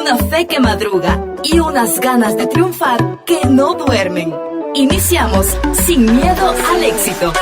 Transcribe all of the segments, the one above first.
una fe que madruga y unas ganas de triunfar que no duermen. Iniciamos Sin Miedo al Éxito.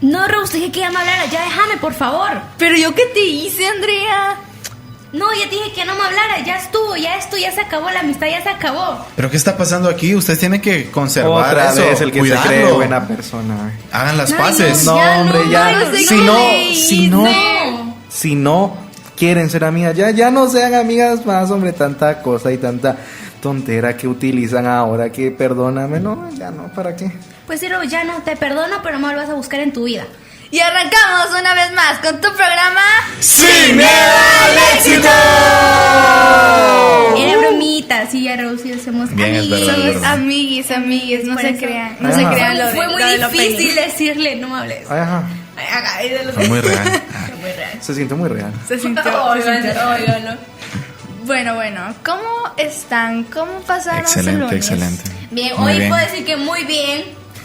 No, Rose, dije que ya me hablara, ya déjame, por favor. ¿Pero yo qué te hice, Andrea? No, ya te dije que no me hablara, ya estuvo, ya esto, ya se acabó, la amistad ya se acabó. ¿Pero qué está pasando aquí? Ustedes tienen que conservar otra eso, vez el que cuidarlo. se cree buena persona. Hagan las Ay, paces. No, hombre, ya. No. Si no quieren ser amigas, ya no sean amigas más, hombre, tanta cosa y tanta tontera que utilizan ahora que perdóname, no, ya no, ¿para qué? Pues sí, Rose, ya no, te perdono, pero no lo vas a buscar en tu vida. Y arrancamos una vez más con tu programa ¡Sin Miedo al Éxito! Era bromita, sí, ya Rose y yo somos Bien, es amiguis. verdad, Somos amiguis, no Por se eso. crean. No Ajá. se crean lo de Fue muy lo del difícil opening. decirle, no me hables. Ajá, Ay, de los- Fue muy real. Fue muy real. se siente muy real. Se sintió. Óigalo. Bueno, ¿cómo están? ¿Cómo pasaron su Excelente, lunes? excelente. Bien, Muy hoy bien. puedo decir que muy bien.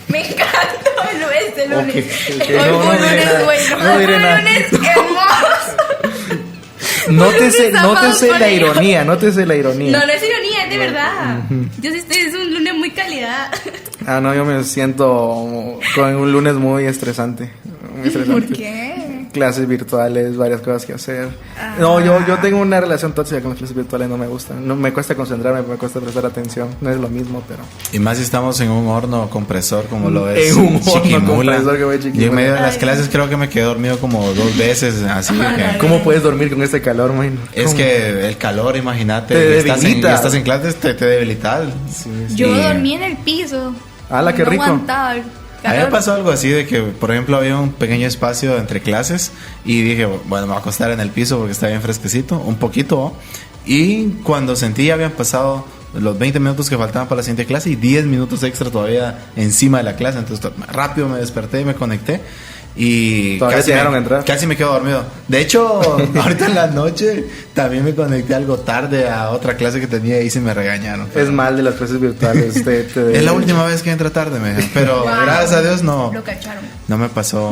Me encantó este lunes. Ok, Hoy no, fue un no diré lunes nada, bueno. no Hoy diré fue un nada. lunes hermoso. Nótese Empezamos la con ello. ironía, nótese la ironía. No es ironía, es de verdad. Yo sí estoy, es un lunes muy calidad. Ah, no, yo me siento con un lunes muy estresante. Muy estresante. ¿Por qué? Clases virtuales, varias cosas que hacer. No, yo tengo una relación tóxica con las clases virtuales, no me gustan. No, me cuesta concentrarme, me cuesta prestar atención. No es lo mismo, pero... Y más si estamos en un horno compresor como lo es En un horno Chiquimula. compresor que voy Chiquimula. Yo en medio de las Ay. clases creo que me quedé dormido como 2 veces, así que... ¿Cómo puedes dormir con este calor, man? Es ¿Cómo? que el calor, imagínate, Te estás debilita. en clases, te debilita. Sí. Yo Sí. dormí en el piso. ¡Hala, qué No rico! aguantaba el A mí me calor. pasó algo así de que, por ejemplo, había un pequeño espacio entre clases y dije, bueno, me voy a acostar en el piso porque está bien fresquecito, un poquito. ¿no? Y cuando sentí ya habían pasado los 20 minutos que faltaban para la siguiente clase y 10 minutos extra todavía encima de la clase. Entonces rápido me desperté y me conecté. Y Todavía te dejaron entrar. casi me quedo dormido. De hecho, ahorita en la noche también me conecté algo tarde a otra clase que tenía y se me regañaron. Es mal de las clases virtuales. Es la última vez que entra tarde, me dijeron. Pero Wow. gracias a Dios no. Lo cacharon. No me pasó,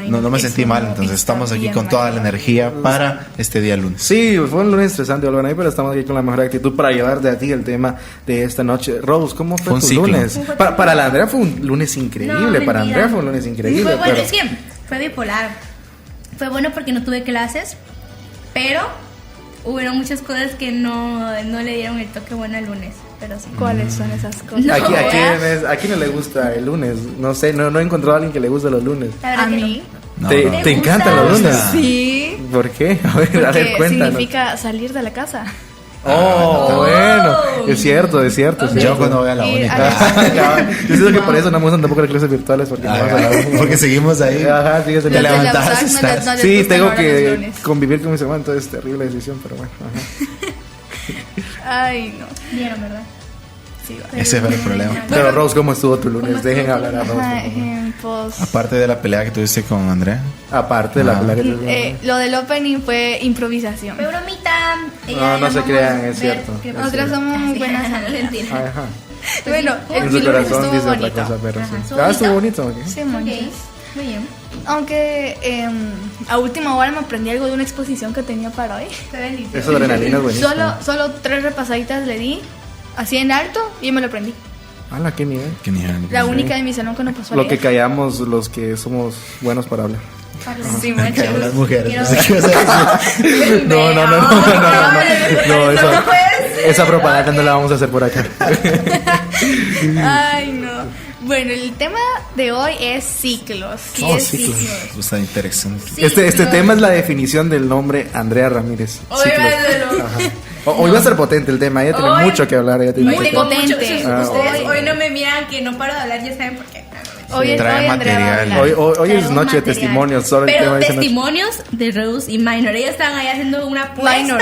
no me eso sentí mal, no entonces está estamos aquí bien con mal. toda la energía para este día lunes. Sí, fue un lunes estresante, Olvana, pero estamos aquí con la mejor actitud para llevarte a ti el tema de esta noche. Rose, ¿cómo Fue fue un tu ciclo. lunes? Para la Andrea fue un lunes increíble, No, para mentira. Andrea fue un lunes increíble. Fue bueno, pero- es que fue bipolar. Fue bueno porque no tuve clases, pero hubieron muchas cosas que no le dieron el toque bueno al lunes. Pero sí. ¿Cuáles son esas cosas? No. ¿A quién no le gusta el lunes? No sé, no he encontrado a alguien que le guste los lunes. La verdad A que mí. No, ¿Te, no. te ¿Te encantan gusta? los lunes? Sí. ¿Por qué? A ver, Porque cuéntanos. significa salir de la casa. Oh, bueno, es cierto. Yo cuando voy a la Ir única. a Yo siento que por eso no me gustan tampoco las clases virtuales porque no vas a la Porque seguimos ahí. Ajá, sí, Te Los de la levantas, USAC no estás- les- no les sí, gustan tengo ahora los que lunes. convivir con mis hermanos, entonces es terrible decisión, pero bueno. Ajá. Ay, no. Vieron, ¿verdad? Sí, va. Ese fue el problema. Pero Rose, ¿cómo estuvo tu lunes? ¿Cómo Dejen estuvo hablar a Rose. Ajá, por favor. pues, Aparte de la pelea que tuviste con Andrea. Aparte de la pelea que tuvimos. lo del opening fue improvisación. Fue bromita. No se crean, es cierto. Nosotras somos muy buenas amigas. amigas. Mentira. Ajá. Bueno, En el su lunes corazón estuvo dice otra bonito. cosa, pero Ajá, sí. ¿estuvo Ah, estuvo bonito? bonito. Ok. Sí, Ok, bonito. muy bien. Aunque a última hora me aprendí algo de una exposición que tenía para hoy. Qué delicioso. Eso de adrenalina es buenísimo. Solo 3 repasaditas le di, así en alto, y me lo aprendí. ¡Hala, qué nivel! Qué nivel. La única de mi salón que no pasó a Lo que leer. callamos los que somos buenos para hablar. Sí, Me mucho. caen las mujeres. Quiero No sé qué vas a decir. No, esa propaganda no la vamos a hacer por acá. Ay, no. Bueno, el tema de hoy es ciclos. ¿Qué Oh, es ciclos. ciclos? Está interesante. Sí, Este pero- tema es la definición del nombre Andrea Ramírez. Óiganlo. Ajá. Hoy va a ser potente el tema, ella tiene Hoy- mucho que hablar. Ella tiene Hoy mucho tengo que- mucho. potente. Si Ah, ustedes hoy- hoy no me miran que no paro de hablar, ya saben por qué. Hoy Trae Andrea va a material. hablar. Hoy es Traemos noche de material. testimonios. Solo el Pero tema dice noche. testimonios de Rose y Minor. Ellos estaban ahí haciendo una apuesta. Minor.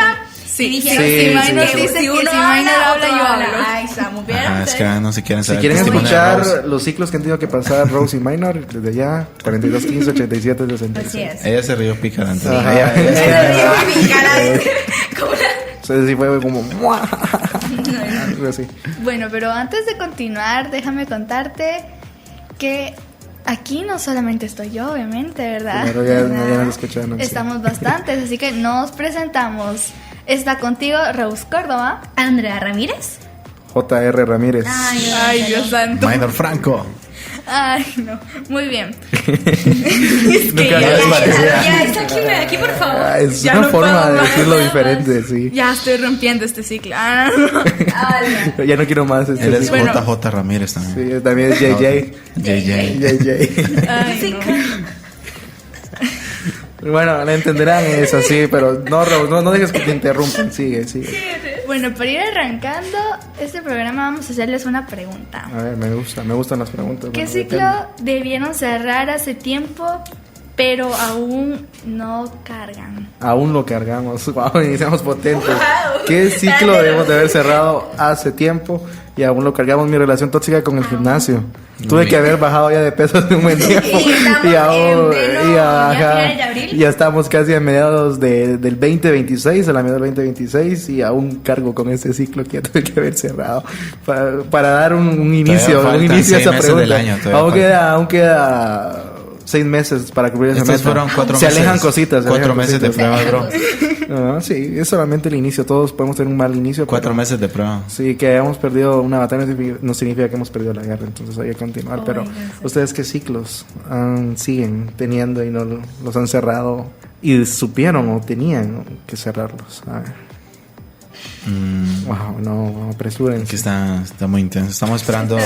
Sí, Y sí, dijeron, sí, si sí, Minor sí. dice Si que uno si habla, Minor habla, otro yo habla. hablo. Ahí estamos, ¿vieron? Ah, es que no se quieren Si saber. quieren el testimonio de Rose. escuchar los ciclos que han tenido que pasar Rose y Minor, desde ya, 4215 87 Así 66. es. Ella se rió picante. Ajá. Entonces sí fue como... algo así. Bueno, pero antes de continuar, déjame contarte que aquí no solamente estoy yo, obviamente, ¿verdad? Claro, ya ¿Verdad? nos escucharon, sí. Estamos bastantes, así que nos presentamos. Está contigo Rose Córdoba. Andrea Ramírez. J.R. Ramírez. Ay, Dios santo. Minor Franco. Ay, no. Muy bien. Nunca Ya, había parecido. ya, está aquí, por favor. Ah, es Ya una no forma puedo de más. decirlo diferente, sí. Ya estoy rompiendo este ciclo. Ah, no. Ya no quiero más este Él es ciclo. Bueno. JJ Ramírez también. Sí, también es JJ. JJ. JJ. Ay, no. Bueno, la entenderán, es así, pero no dejes que te interrumpan. Sigue. Bueno, para ir arrancando este programa vamos a hacerles una pregunta. A ver, me gustan las preguntas. ¿Qué Bueno, ciclo depende. debieron cerrar hace tiempo, pero aún no cargan? Aún lo cargamos. Wow, iniciamos potentes. ¿Qué ciclo debemos de haber cerrado hace tiempo y aún lo cargamos? Mi relación tóxica con el gimnasio. Tuve que haber bajado ya de peso hace un buen tiempo. estamos Y aún, en pleno, ya finales de abril. ya estamos casi a mediados del 2026, a la mitad del 2026, y aún cargo con ese ciclo que ya tuve que haber cerrado. Para dar un inicio, faltan a 6 esa meses del pregunta. año, todavía Aún queda 6 meses para cubrir esa Estos meta. fueron 4 Se meses. alejan cositas. se 4 alejan meses de cositas. prueba, bro. Sí, es solamente el inicio. Todos podemos tener un mal inicio. 4 pero meses de prueba. Sí, que hayamos perdido una batalla no significa que hemos perdido la guerra. Entonces hay que continuar. Pero ¿ustedes qué ciclos siguen teniendo y no los han cerrado? Y supieron o tenían que cerrarlos. A ver. Wow, no, apresúrense. Que está muy intenso. Estamos esperando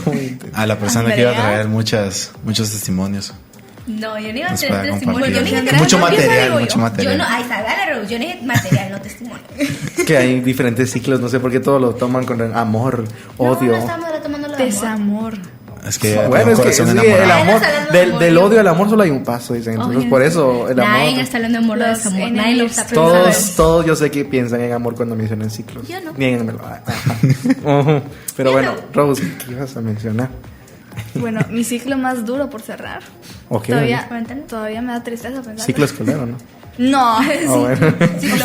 Muy intenso. a la persona que iba a Andrea. traer muchos testimonios. No, yo no iba a Nos tener pueda testimonio. Yo compartir. no iba a Mucho tener material, mucho Yo material. no, ahí está, gana Rose. Yo necesito material, no testimonio. Es que hay diferentes ciclos. No sé por qué todos lo toman con amor, odio. No, no estamos tomando lo de amor. Desamor. Es que Bueno, es que sí, corazón el enamorado. amor, Nadie está hablando de amor, del yo. odio al amor solo hay un paso, dicen. Entonces, Obvio. por eso el amor. Nadie está hablando de amor, de Los desamor. Nadie lo enemigos. está pensando. Todos yo sé que piensan en amor cuando mencionan ciclos. Yo no. Niéguenmelo. Ajá. Ujú. Pero bueno, Rose, ¿qué ibas a mencionar? Bueno, mi ciclo más duro por cerrar. Ok. Todavía me da tristeza pensar. Ciclo escolar, ¿o no? No, Ah, bueno.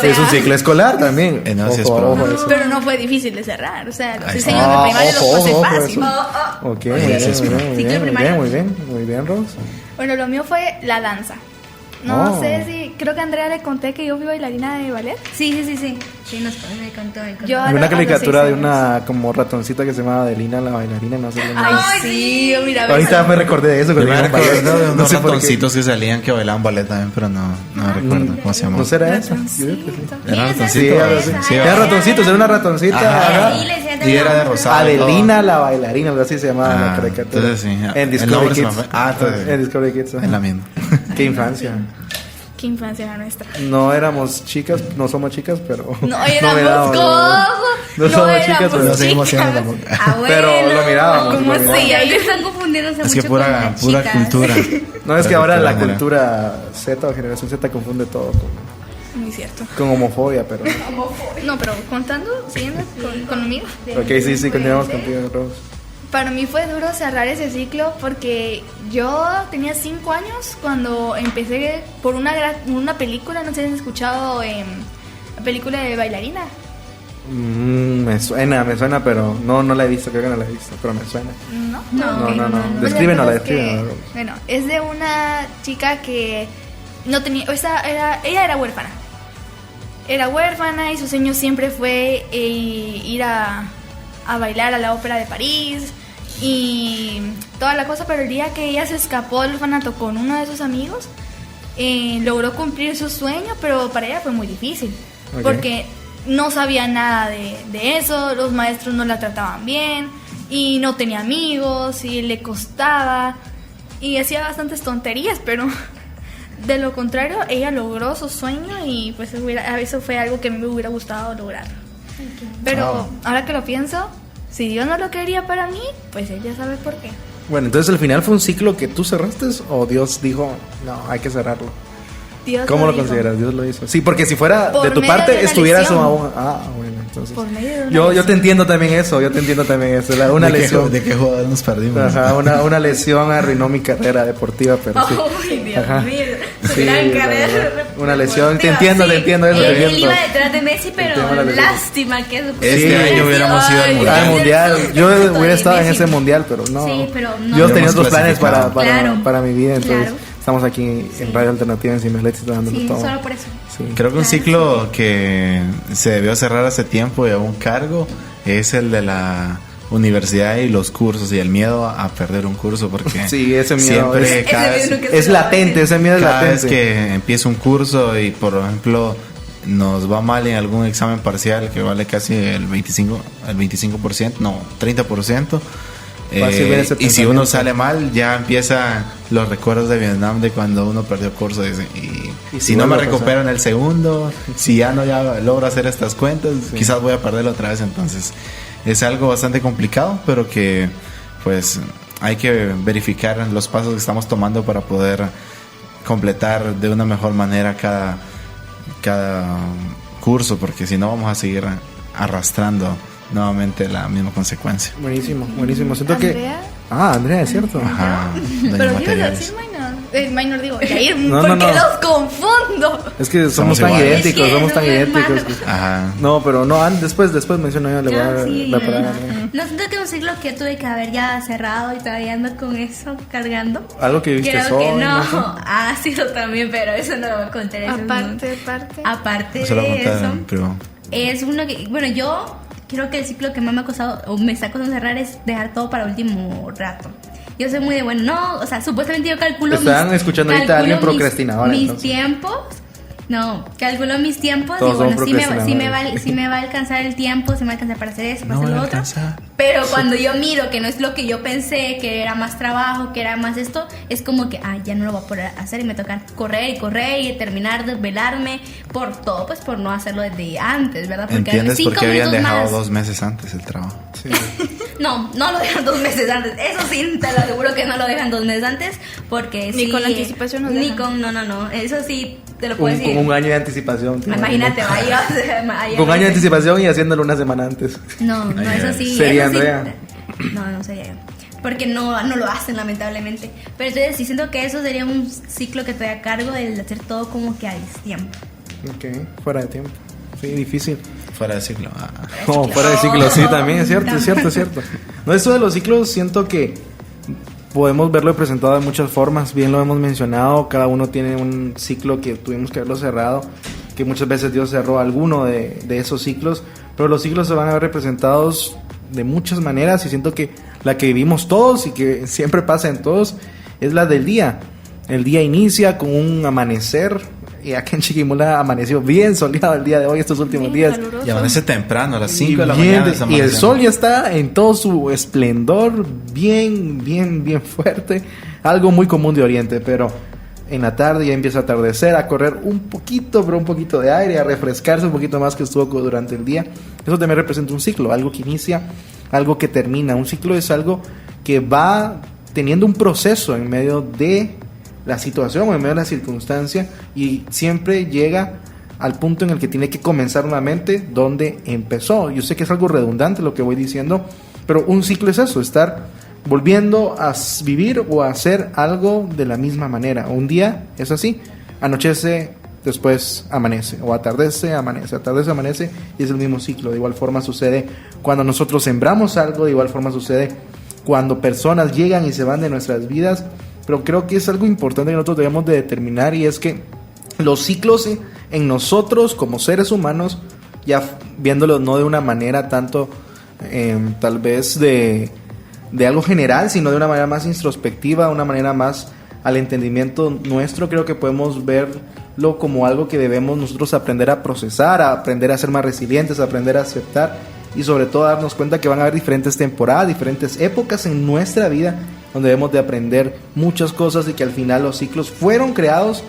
Es un ciclo escolar también. No, sí es Ojo, probable. ojo, eso. pero no fue difícil de cerrar. O sea, los Ahí 6 está. años de primaria los pasé ojo, fácil. eso. Ok, muy Sí, bien, sí, sí. muy bien, Rose. Bueno, lo mío fue la danza. No Oh. sé si, creo que a Andrea le conté que yo fui bailarina de ballet. Sí, Sí, me contó. Yo Hay una a los caricatura 6 de años. una como ratoncita que se llamaba Adelina la bailarina, no sé cómo. Ay, sí, mira, Ahorita me recordé de eso. Yo cuando me iba a bailar. recuerdo de No unos sé por qué. ratoncitos que salían que bailaban ballet también, pero no recuerdo cómo se llamaba. ¿No será esa? Ratoncito. Yo creo que sí. Era Sí, ratoncito. algo así. Sí, Era ratoncitos, era una ratoncita. Ajá. ajá. Sí, le decían Y también era de amor. rosado. Adelina la bailarina, algo así se llamaba la Ah, caricatura. entonces sí. En El Discovery nombre se me Kids. fue. Ah, entonces. En Discovery Kids. Es la misma. Qué infancia. Qué infancia la nuestra. No éramos chicas, no somos chicas, pero. No me éramos dábamos, cosas. No somos chicas, pero no seguimos siendo el amor. Ah, bueno. Pero lo mirábamos. ¿Cómo lo mirábamos. así? Ahí están confundiéndose Es mucho que con pura las chicas. cultura. No, es que Pero ahora de la manera. cultura Z o generación Z confunde todo Muy cierto. con homofobia, pero. No, pero contando, siguiendo conmigo. Ok, sí, continuamos contigo, Rose. Para mí fue duro cerrar ese ciclo porque yo tenía 5 años cuando empecé por una película, no sé si han escuchado, la película de Bailarina. Me suena, pero no la he visto, creo que no la he visto, pero me suena. No, No. Bueno, Descríbenosla, el caso es que, descríbenosla. bueno, es de una chica que no tenía, ella era huérfana. Era huérfana y su sueño siempre fue ir a bailar a la ópera de París y toda la cosa, pero el día que ella se escapó del orfanato con uno de sus amigos, logró cumplir su sueño, pero para ella fue muy difícil, Ok. porque no sabía nada de eso, los maestros no la trataban bien y no tenía amigos y le costaba y hacía bastantes tonterías, pero de lo contrario ella logró su sueño y pues eso fue algo que me hubiera gustado lograr. Pero ahora que lo pienso, si Dios no lo quería para mí, pues él ya sabe por qué. Bueno, entonces al final fue un ciclo que tú cerraste o Dios dijo, no, hay que cerrarlo. Dios ¿Cómo lo dijo. consideras? Dios lo hizo. Sí, porque si fuera Por de tu medio de parte, una estuvieras lesión. aún. Ah, bueno, entonces. Por medio de una Yo lesión. te entiendo también eso. Una lesión. ¿De qué jugador nos perdimos? Ajá, una lesión arruinó mi carrera deportiva, pero sí. Ay, Dios Ajá. mío. Su Sí, gran la carrera verdad. Una deportiva. lesión. Te entiendo eso. Él te entiendo. iba detrás de Messi, pero Entiendo la lesión. lástima que eso. Este año hubiéramos ido al Ay, mundial. Al mundial. Yo hubiera estado en Messi. ese mundial, pero no. Sí, pero no. Dios tenía Hubiéramos otros planes clasificado. Claro. para mi vida, entonces Claro. estamos aquí en Radio Alternativa en Cimelec dándolo Sí, todo. solo por eso. Sí. Creo que un Claro, ciclo que se debió cerrar hace tiempo y a un cargo es el de la universidad y los cursos y el miedo a perder un curso porque Sí, ese miedo siempre es- cada ese vez, miedo que Es se va a latente, decir. ese miedo es cada vez latente. que empieza un curso y por ejemplo nos va mal en algún examen parcial que vale casi el 25%, no, 30%. Fácil ver ese Y si pensamiento. uno sale mal, ya empiezan los recuerdos de Vietnam de cuando uno perdió curso. Y Y si no me vuelve a recupero pasar. en el segundo, si ya no ya logro hacer estas cuentas, quizás voy a perderlo otra vez. Entonces, es algo bastante complicado, pero que pues hay que verificar los pasos que estamos tomando para poder completar de una mejor manera cada curso, porque si no vamos a seguir arrastrando nuevamente la misma consecuencia. Buenísimo, buenísimo. Siento ¿Andrea? que. Ah, Andrea, es cierto. Ajá, daños Pero ¿qué ibas a materiales. decir, Minor? Minor digo, Jair, No, ¿por no, qué no. los confundo? Es que somos Somos tan iguales. idénticos, Es que somos tan somos idénticos. hermanos. Ajá. No, pero no, después menciono yo, le voy a Ah, dar sí, la palabra. no siento que un ciclo que tuve que haber ya cerrado y todavía ando con eso cargando. Algo que viste Creo que hoy, no, no sé. ha sido también, pero eso no lo voy a contar. Eso Aparte. aparte Eso lo de conté eso, en privado. es uno que, bueno, yo creo que el ciclo que más me ha costado o me está costando cerrar es dejar todo para último rato. Yo soy muy de bueno, no, o sea, supuestamente yo calculo Están escuchando ahorita a alguien procrastinador, mis entonces. tiempos. No, calculo mis tiempos. Todos Digo, bueno, somos procrastinadores. sí me va a alcanzar el tiempo, sí me va a alcanzar para hacer eso, para No hacer voy lo a otro. alcanzar. Pero cuando yo miro que no es lo que yo pensé, que era más trabajo, que era más esto, es como que, ya no lo voy a poder hacer y me toca correr y terminar de velarme por todo, pues por no hacerlo desde antes, ¿verdad? Porque ¿Entiendes por 5 qué habían minutos dejado más. 2 meses antes el trabajo? Sí. No lo dejan 2 meses antes. Eso sí, te lo aseguro que no lo dejan 2 meses antes. Porque Ni sí, con anticipación nos Ni dejan. con, no. Eso sí, te lo puedo Con decir. un año de anticipación. ¿te Imagínate, imaginas? vaya. Con un año de anticipación y haciéndolo una semana antes. No, eso sí. Sería eso sí. Andrea. No sería yo. Porque no lo hacen, lamentablemente. Pero entonces sí siento que eso sería un ciclo que estoy a cargo de hacer todo como que a destiempo. Ok, fuera de tiempo. Sí, difícil. Fuera de ciclo. Como fuera de ciclo, sí, también es cierto, es cierto, es cierto. No, esto de los ciclos siento que podemos verlo representado de muchas formas. Bien lo hemos mencionado, cada uno tiene un ciclo que tuvimos que haberlo cerrado, que muchas veces Dios cerró alguno de esos ciclos, pero los ciclos se van a ver representados de muchas maneras y siento que la que vivimos todos y que siempre pasa en todos es la del día. El día inicia con un amanecer y acá en Chiquimula amaneció bien soleado el día de hoy, estos últimos días. Y amanece temprano, a las 5 Y de la bien, mañana. y el amanece. sol ya está en todo su esplendor, bien fuerte. Algo muy común de Oriente, pero en la tarde ya empieza a atardecer, a correr un poquito, pero un poquito de aire, a refrescarse un poquito más que estuvo durante el día. Eso también representa un ciclo, algo que inicia, algo que termina. Un ciclo es algo que va teniendo un proceso en medio de la situación o en medio de la circunstancia y siempre llega al punto en el que tiene que comenzar nuevamente donde empezó. Yo sé que es algo redundante lo que voy diciendo, pero un ciclo es eso, estar volviendo a vivir o a hacer algo de la misma manera. Un día es así, anochece, después amanece, o atardece, amanece, y es el mismo ciclo. De igual forma sucede cuando nosotros sembramos algo, de igual forma sucede cuando personas llegan y se van de nuestras vidas. Pero creo que es algo importante que nosotros debemos de determinar, y es que los ciclos en nosotros como seres humanos, ya viéndolo no de una manera tanto tal vez de algo general, sino de una manera más introspectiva, una manera más al entendimiento nuestro, creo que podemos verlo como algo que debemos nosotros aprender a procesar, a aprender a ser más resilientes, a aprender a aceptar y sobre todo darnos cuenta que van a haber diferentes temporadas, diferentes épocas en nuestra vida donde debemos de aprender muchas cosas y que al final los ciclos fueron creados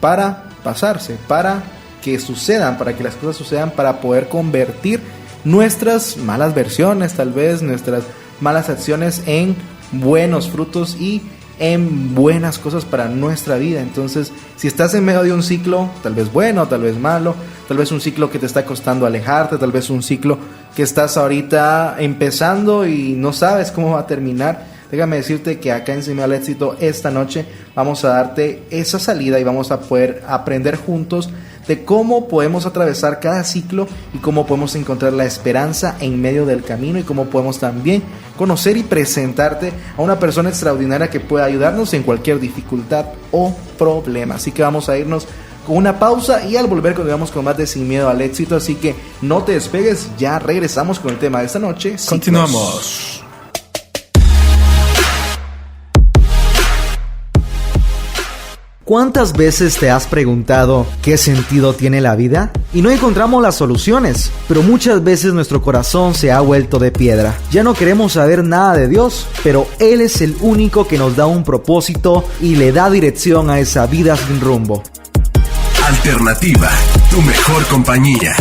para pasarse, para que sucedan, para que las cosas sucedan, para poder convertir nuestras malas versiones, tal vez nuestras malas acciones en buenos frutos y en buenas cosas para nuestra vida. Entonces, si estás en medio de un ciclo, tal vez bueno, tal vez malo, tal vez un ciclo que te está costando alejarte, tal vez un ciclo que estás ahorita empezando y no sabes cómo va a terminar, déjame decirte que acá en Sin Miedo al Éxito esta noche vamos a darte esa salida y vamos a poder aprender juntos de cómo podemos atravesar cada ciclo y cómo podemos encontrar la esperanza en medio del camino, y cómo podemos también conocer y presentarte a una persona extraordinaria que pueda ayudarnos en cualquier dificultad o problema. Así que vamos a irnos con una pausa y al volver continuamos con más de Sin Miedo al Éxito. Así que no te despegues, ya regresamos con el tema de esta noche. Continuamos. ¿Cuántas veces te has preguntado qué sentido tiene la vida? Y no encontramos las soluciones, pero muchas veces nuestro corazón se ha vuelto de piedra. Ya no queremos saber nada de Dios, pero Él es el único que nos da un propósito y le da dirección a esa vida sin rumbo. Alternativa, tu mejor compañía.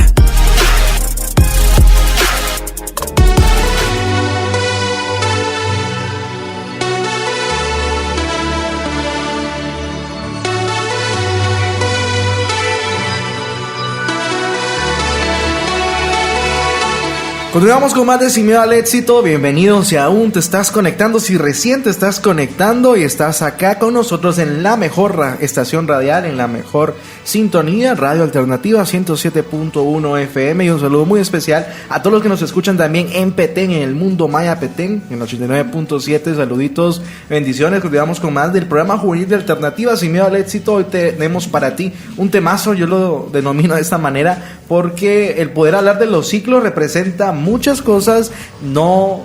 Continuamos con más de Sin Miedo al Éxito. Bienvenidos si aún te estás conectando, si recién te estás conectando y estás acá con nosotros en la mejor estación radial, en la mejor sintonía, Radio Alternativa 107.1 FM. Y un saludo muy especial a todos los que nos escuchan también en Petén, en el mundo maya Petén, en 89.7. Saluditos, bendiciones. Continuamos con más del programa juvenil de Alternativa Sin Miedo al Éxito. Hoy tenemos para ti un temazo, yo lo denomino de esta manera, porque el poder hablar de los ciclos representa muchas cosas. No,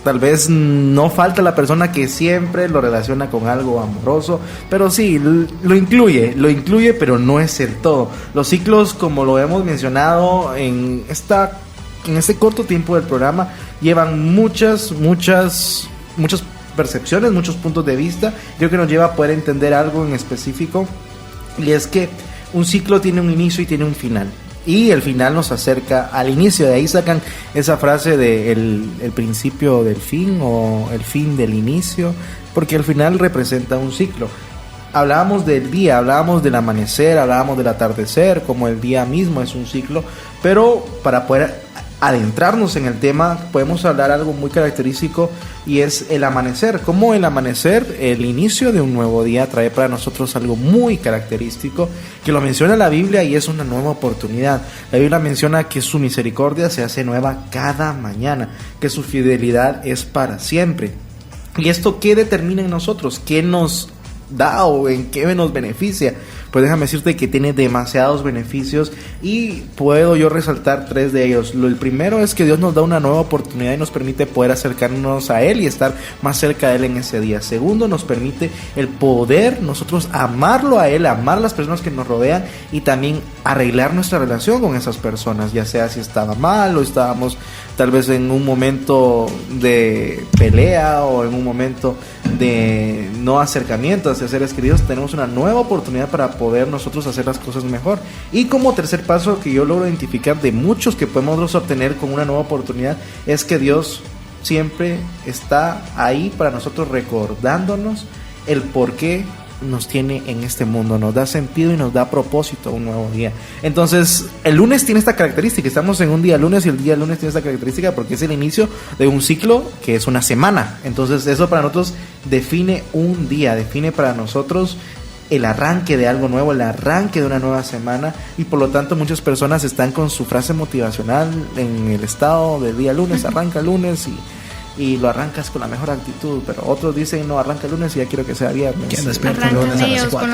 tal vez no falta la persona que siempre lo relaciona con algo amoroso, pero sí, lo incluye, pero no es el todo. Los ciclos, como lo hemos mencionado en este corto tiempo del programa, llevan muchas percepciones, muchos puntos de vista. Creo que nos lleva a poder entender algo en específico, y es que un ciclo tiene un inicio y tiene un final. Y el final nos acerca al inicio. De ahí sacan esa frase de el principio del fin o el fin del inicio, porque el final representa un ciclo. Hablábamos del día, hablábamos del amanecer, hablábamos del atardecer, como el día mismo es un ciclo. Pero para poder adentrarnos en el tema, podemos hablar algo muy característico, y es el amanecer. Como el amanecer, el inicio de un nuevo día, trae para nosotros algo muy característico, que lo menciona la Biblia, y es una nueva oportunidad. La Biblia menciona que su misericordia se hace nueva cada mañana, que su fidelidad es para siempre. ¿Y esto qué determina en nosotros? ¿Qué nos da o en qué nos beneficia? Pues déjame decirte que tiene demasiados beneficios, y puedo yo resaltar 3 de ellos. El primero es que Dios nos da una nueva oportunidad y nos permite poder acercarnos a Él y estar más cerca de Él en ese día. Segundo, nos permite el poder nosotros amarlo a Él, amar a las personas que nos rodean, y también arreglar nuestra relación con esas personas, ya sea si estaba mal o estábamos tal vez en un momento de pelea o en un momento de no acercamiento hacia seres queridos. Tenemos una nueva oportunidad para poder nosotros hacer las cosas mejor. Y como tercer paso que yo logro identificar de muchos que podemos obtener con una nueva oportunidad, es que Dios siempre está ahí para nosotros, recordándonos el por qué nos tiene en este mundo, nos da sentido y nos da propósito a un nuevo día. Entonces, el lunes tiene esta característica, estamos en un día lunes, y el día lunes tiene esta característica porque es el inicio de un ciclo que es una semana. Entonces, eso para nosotros define un día, define para nosotros el arranque de algo nuevo, el arranque de una nueva semana, y por lo tanto muchas personas están con su frase motivacional en el estado del día lunes, arranca el lunes y lo arrancas con la mejor actitud, pero otros dicen no, arranca el lunes y ya quiero que sea viernes. ¿Quién despierta el Arrancan lunes a las ellos 4? con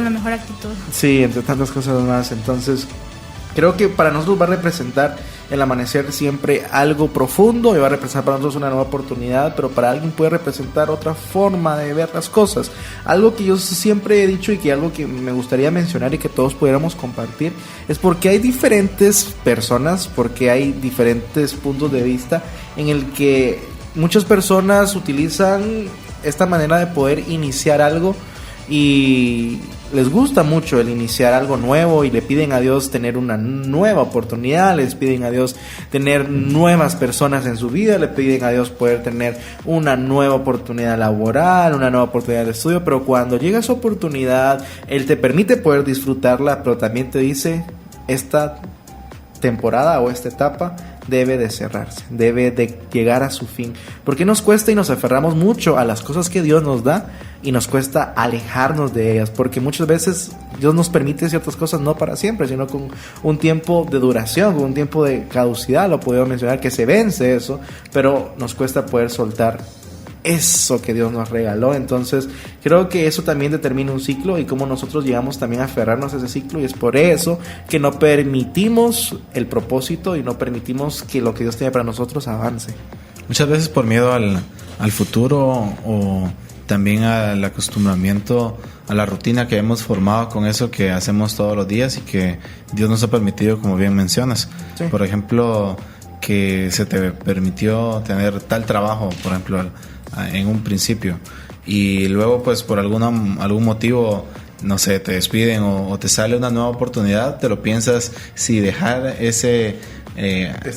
la mejor actitud. Sí, entre tantas cosas más. Entonces, creo que para nosotros va a representar el amanecer siempre algo profundo, y va a representar para nosotros una nueva oportunidad, pero para alguien puede representar otra forma de ver las cosas. Algo que yo siempre he dicho, y que algo que me gustaría mencionar y que todos pudiéramos compartir, es porque hay diferentes personas, porque hay diferentes puntos de vista en el que muchas personas utilizan esta manera de poder iniciar algo y les gusta mucho el iniciar algo nuevo y le piden a Dios tener una nueva oportunidad, les piden a Dios tener nuevas personas en su vida, le piden a Dios poder tener una nueva oportunidad laboral, una nueva oportunidad de estudio, pero cuando llega esa oportunidad, Él te permite poder disfrutarla, pero también te dice, esta temporada o esta etapa debe de cerrarse, debe de llegar a su fin, porque nos cuesta y nos aferramos mucho a las cosas que Dios nos da y nos cuesta alejarnos de ellas, porque muchas veces Dios nos permite ciertas cosas no para siempre, sino con un tiempo de duración, con un tiempo de caducidad, lo podemos mencionar, que se vence eso, pero nos cuesta poder soltar eso que Dios nos regaló. Entonces creo que eso también determina un ciclo y cómo nosotros llegamos también a aferrarnos a ese ciclo, y es por eso que no permitimos el propósito y no permitimos que lo que Dios tiene para nosotros avance. Muchas veces por miedo al futuro, o también al acostumbramiento a la rutina que hemos formado con eso que hacemos todos los días y que Dios nos ha permitido, como bien mencionas. Sí. Por ejemplo, que se te permitió tener tal trabajo, por ejemplo, en un principio, y luego pues por algún motivo, no sé, te despiden o te sale una nueva oportunidad, te lo piensas si dejar ese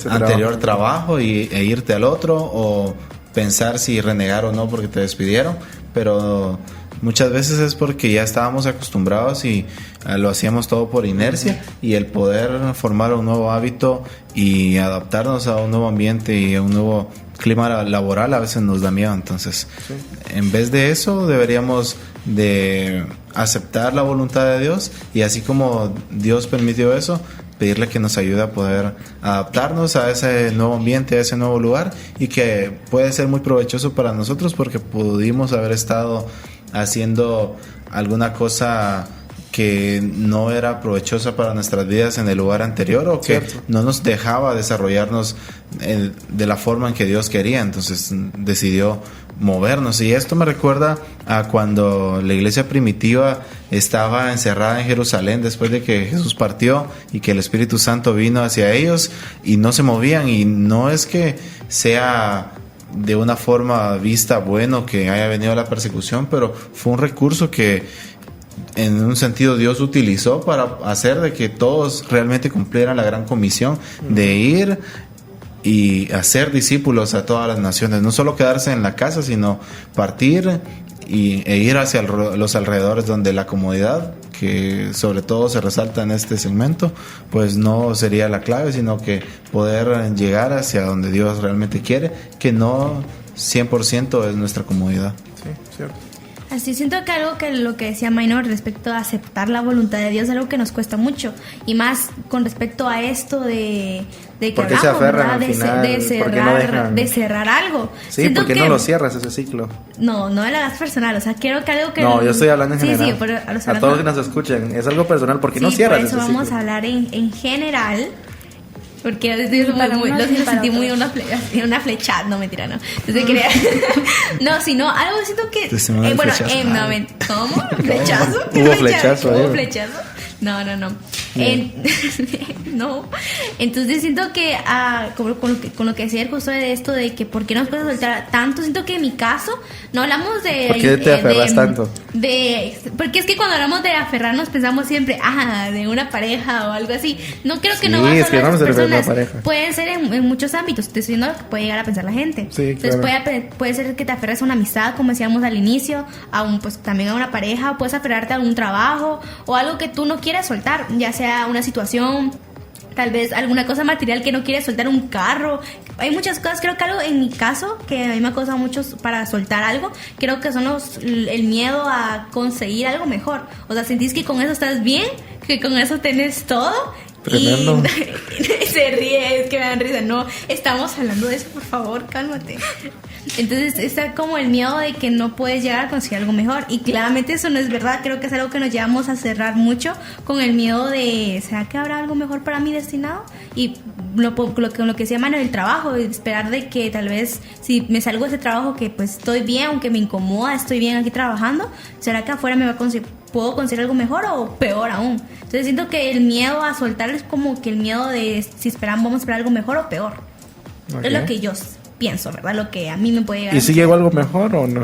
anterior trabajo e irte al otro, o pensar si renegar o no porque te despidieron, pero muchas veces es porque ya estábamos acostumbrados y lo hacíamos todo por inercia, y el poder formar un nuevo hábito y adaptarnos a un nuevo ambiente y a un nuevo clima laboral a veces nos da miedo. Entonces, sí, en vez de eso deberíamos de aceptar la voluntad de Dios, y así como Dios permitió eso, pedirle que nos ayude a poder adaptarnos a ese nuevo ambiente, a ese nuevo lugar, y que puede ser muy provechoso para nosotros porque pudimos haber estado haciendo alguna cosa que no era provechosa para nuestras vidas en el lugar anterior, o que no nos dejaba desarrollarnos de la forma en que Dios quería. Entonces decidió movernos, y esto me recuerda a cuando la iglesia primitiva estaba encerrada en Jerusalén después de que Jesús partió y que el Espíritu Santo vino hacia ellos y no se movían. Y no es que sea de una forma vista bueno que haya venido la persecución, pero fue un recurso que en un sentido Dios utilizó para hacer de que todos realmente cumplieran la gran comisión de ir y hacer discípulos a todas las naciones, no solo quedarse en la casa, sino partir e ir hacia los alrededores, donde la comodidad, que sobre todo se resalta en este segmento, pues no sería la clave, sino que poder llegar hacia donde Dios realmente quiere, que no 100% es nuestra comodidad. Sí, cierto. Así siento que algo que lo que decía Maynor respecto a aceptar la voluntad de Dios es algo que nos cuesta mucho, y más con respecto a esto de que ¿por qué se aferran al final? De cerrar algo. Sí, porque no lo cierras ese ciclo. No lo hagas personal, o sea, quiero que algo que... No, yo estoy hablando en general. Sí, pero a todos los que nos escuchen, es algo personal, porque no cierras ese ciclo. Por eso vamos a hablar en general. Porque lo sentí muy una flechada, no, mentira, no. Entonces quería... No, sino algo siento que... ¿Cómo? ¿Flechazo? ¿Hubo flechazo? ¿Hubo flechazo? No. No. Entonces siento que con lo que decía el justo de esto, de que por qué nos puede soltar tanto, siento que en mi caso no hablamos de... ¿Por qué te aferras tanto? Porque es que cuando hablamos de aferrarnos pensamos siempre, de una pareja o algo así. No creo que no es que vamos a referir a una pareja. Pueden ser en muchos ámbitos, estoy diciendo lo que puede llegar a pensar la gente. Sí, entonces claro. puede ser que te aferres a una amistad, como decíamos al inicio, pues también a una pareja, puedes aferrarte a algún trabajo o algo que tú no quieres soltar, ya sea una situación, tal vez alguna cosa material que no quieres soltar, un carro. Hay muchas cosas, creo que algo en mi caso que a mí me ha costado mucho para soltar algo, creo que son el miedo a conseguir algo mejor. O sea, sentís que con eso estás bien, que con eso tenés todo. Tremendo. Y se ríe, es que me dan risa. No, estamos hablando de eso, por favor, cálmate. Entonces está como el miedo de que no puedes llegar a conseguir algo mejor, y claramente eso no es verdad. Creo que es algo que nos llevamos a cerrar mucho con el miedo de ¿será que habrá algo mejor para mí destinado? Y lo que se llama en el trabajo, esperar de que tal vez si me salgo de ese trabajo que pues estoy bien, aunque me incomoda, estoy bien aquí trabajando, ¿será que afuera puedo conseguir algo mejor o peor aún? Entonces siento que el miedo a soltar es como que el miedo de si vamos a esperar algo mejor o peor. Okay. Es lo que yo pienso, ¿verdad? Lo que a mí me puede llegar. ¿Y si llegó algo mejor o no?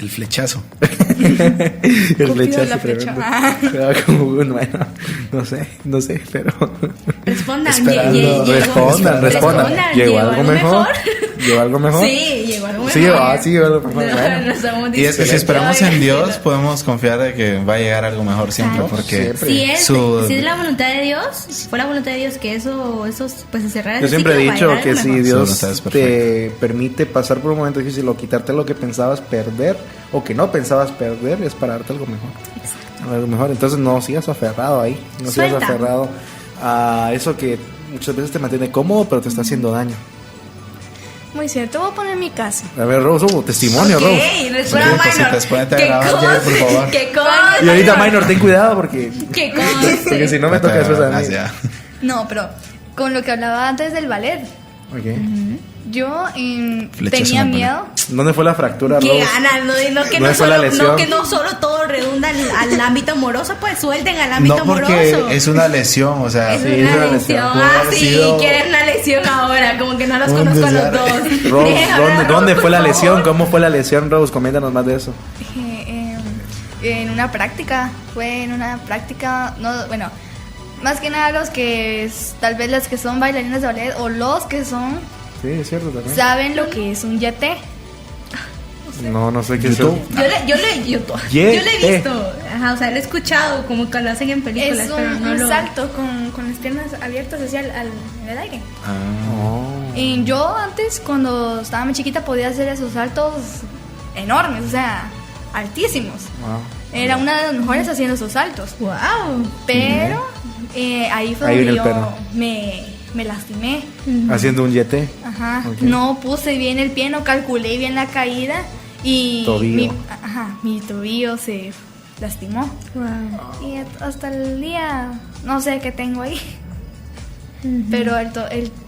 El flechazo. El Cupido flechazo la flechó. tremendo. Ah. Como, bueno, no sé, pero... Respondan. Esperando, respondan. ¿Llegó algo mejor? ¿Llegó algo mejor? Sí, llegó algo mejor. Sí, llegó algo mejor. Bueno. No estamos Y es que si diciendo- esperamos en Dios, podemos confiar de que va a llegar algo mejor siempre, Claro. porque Siempre. Si es la voluntad de Dios, si fue la voluntad de Dios que eso pues se cerrara. Yo ese siempre he ciclo, va a dicho llegar que algo si mejor. Su Dios voluntad es te permite pasar por un momento difícil o quitarte lo que pensabas perder o que no pensabas perder, es para darte algo mejor. Algo mejor. Entonces no sigas aferrado ahí. No sigas Suelta. aferrado a eso que muchas veces te mantiene cómodo, pero te está haciendo daño. Muy cierto, voy a poner mi caso. A ver, Rose, hubo testimonio, Ok, Rose. responda, Sí, Minor. cositas, ponete a ¿Qué grabar, cosa? Jerry, por favor. ¿Qué cosa? Y ahorita, Minor, ten cuidado porque ¿Qué cosa? porque si no me toca después a mí. Ya. No, pero con lo que hablaba antes del ballet, Ok. yo Flechazo tenía en el miedo. ¿Dónde fue la fractura, Qué Rose? ganas, no que No no, fue la solo, lesión. no que no solo todo redunda al ámbito amoroso, pues suelten al ámbito No, porque amoroso. es una lesión, o sea, Es sí, una es una lesión. lesión. Pudo Ah, haber sí, sido- quieren una lesión ahora, como que no los Un conozco a los desgarre. dos. Rose, Dejen hablar, ¿dónde Rose, fue la por lesión? favor. ¿Cómo fue la lesión, Rose? Coméntanos más de eso. En una práctica, fue en una práctica, no, bueno, más que nada los que, tal vez las que son bailarinas de ballet o los que son, Sí, es cierto también. saben lo que es un yate. No sé qué es YouTube. eso. Yo le he visto, ajá, o sea, lo he escuchado como que lo hacen en películas, Es pero no un lo... salto con las piernas abiertas hacia en el aire. Oh. Y yo antes, cuando estaba muy chiquita, podía hacer esos saltos enormes, o sea, altísimos. Wow. Era una de las mejores haciendo esos saltos. ¡Wow! Pero ahí fue Ahí viene donde el yo pero. me lastimé. Haciendo un yete. Ajá. Ok. No puse bien el pie, no calculé bien la caída y Tobillo. mi tobillo se lastimó. Wow. Y hasta el día no sé qué tengo ahí. Pero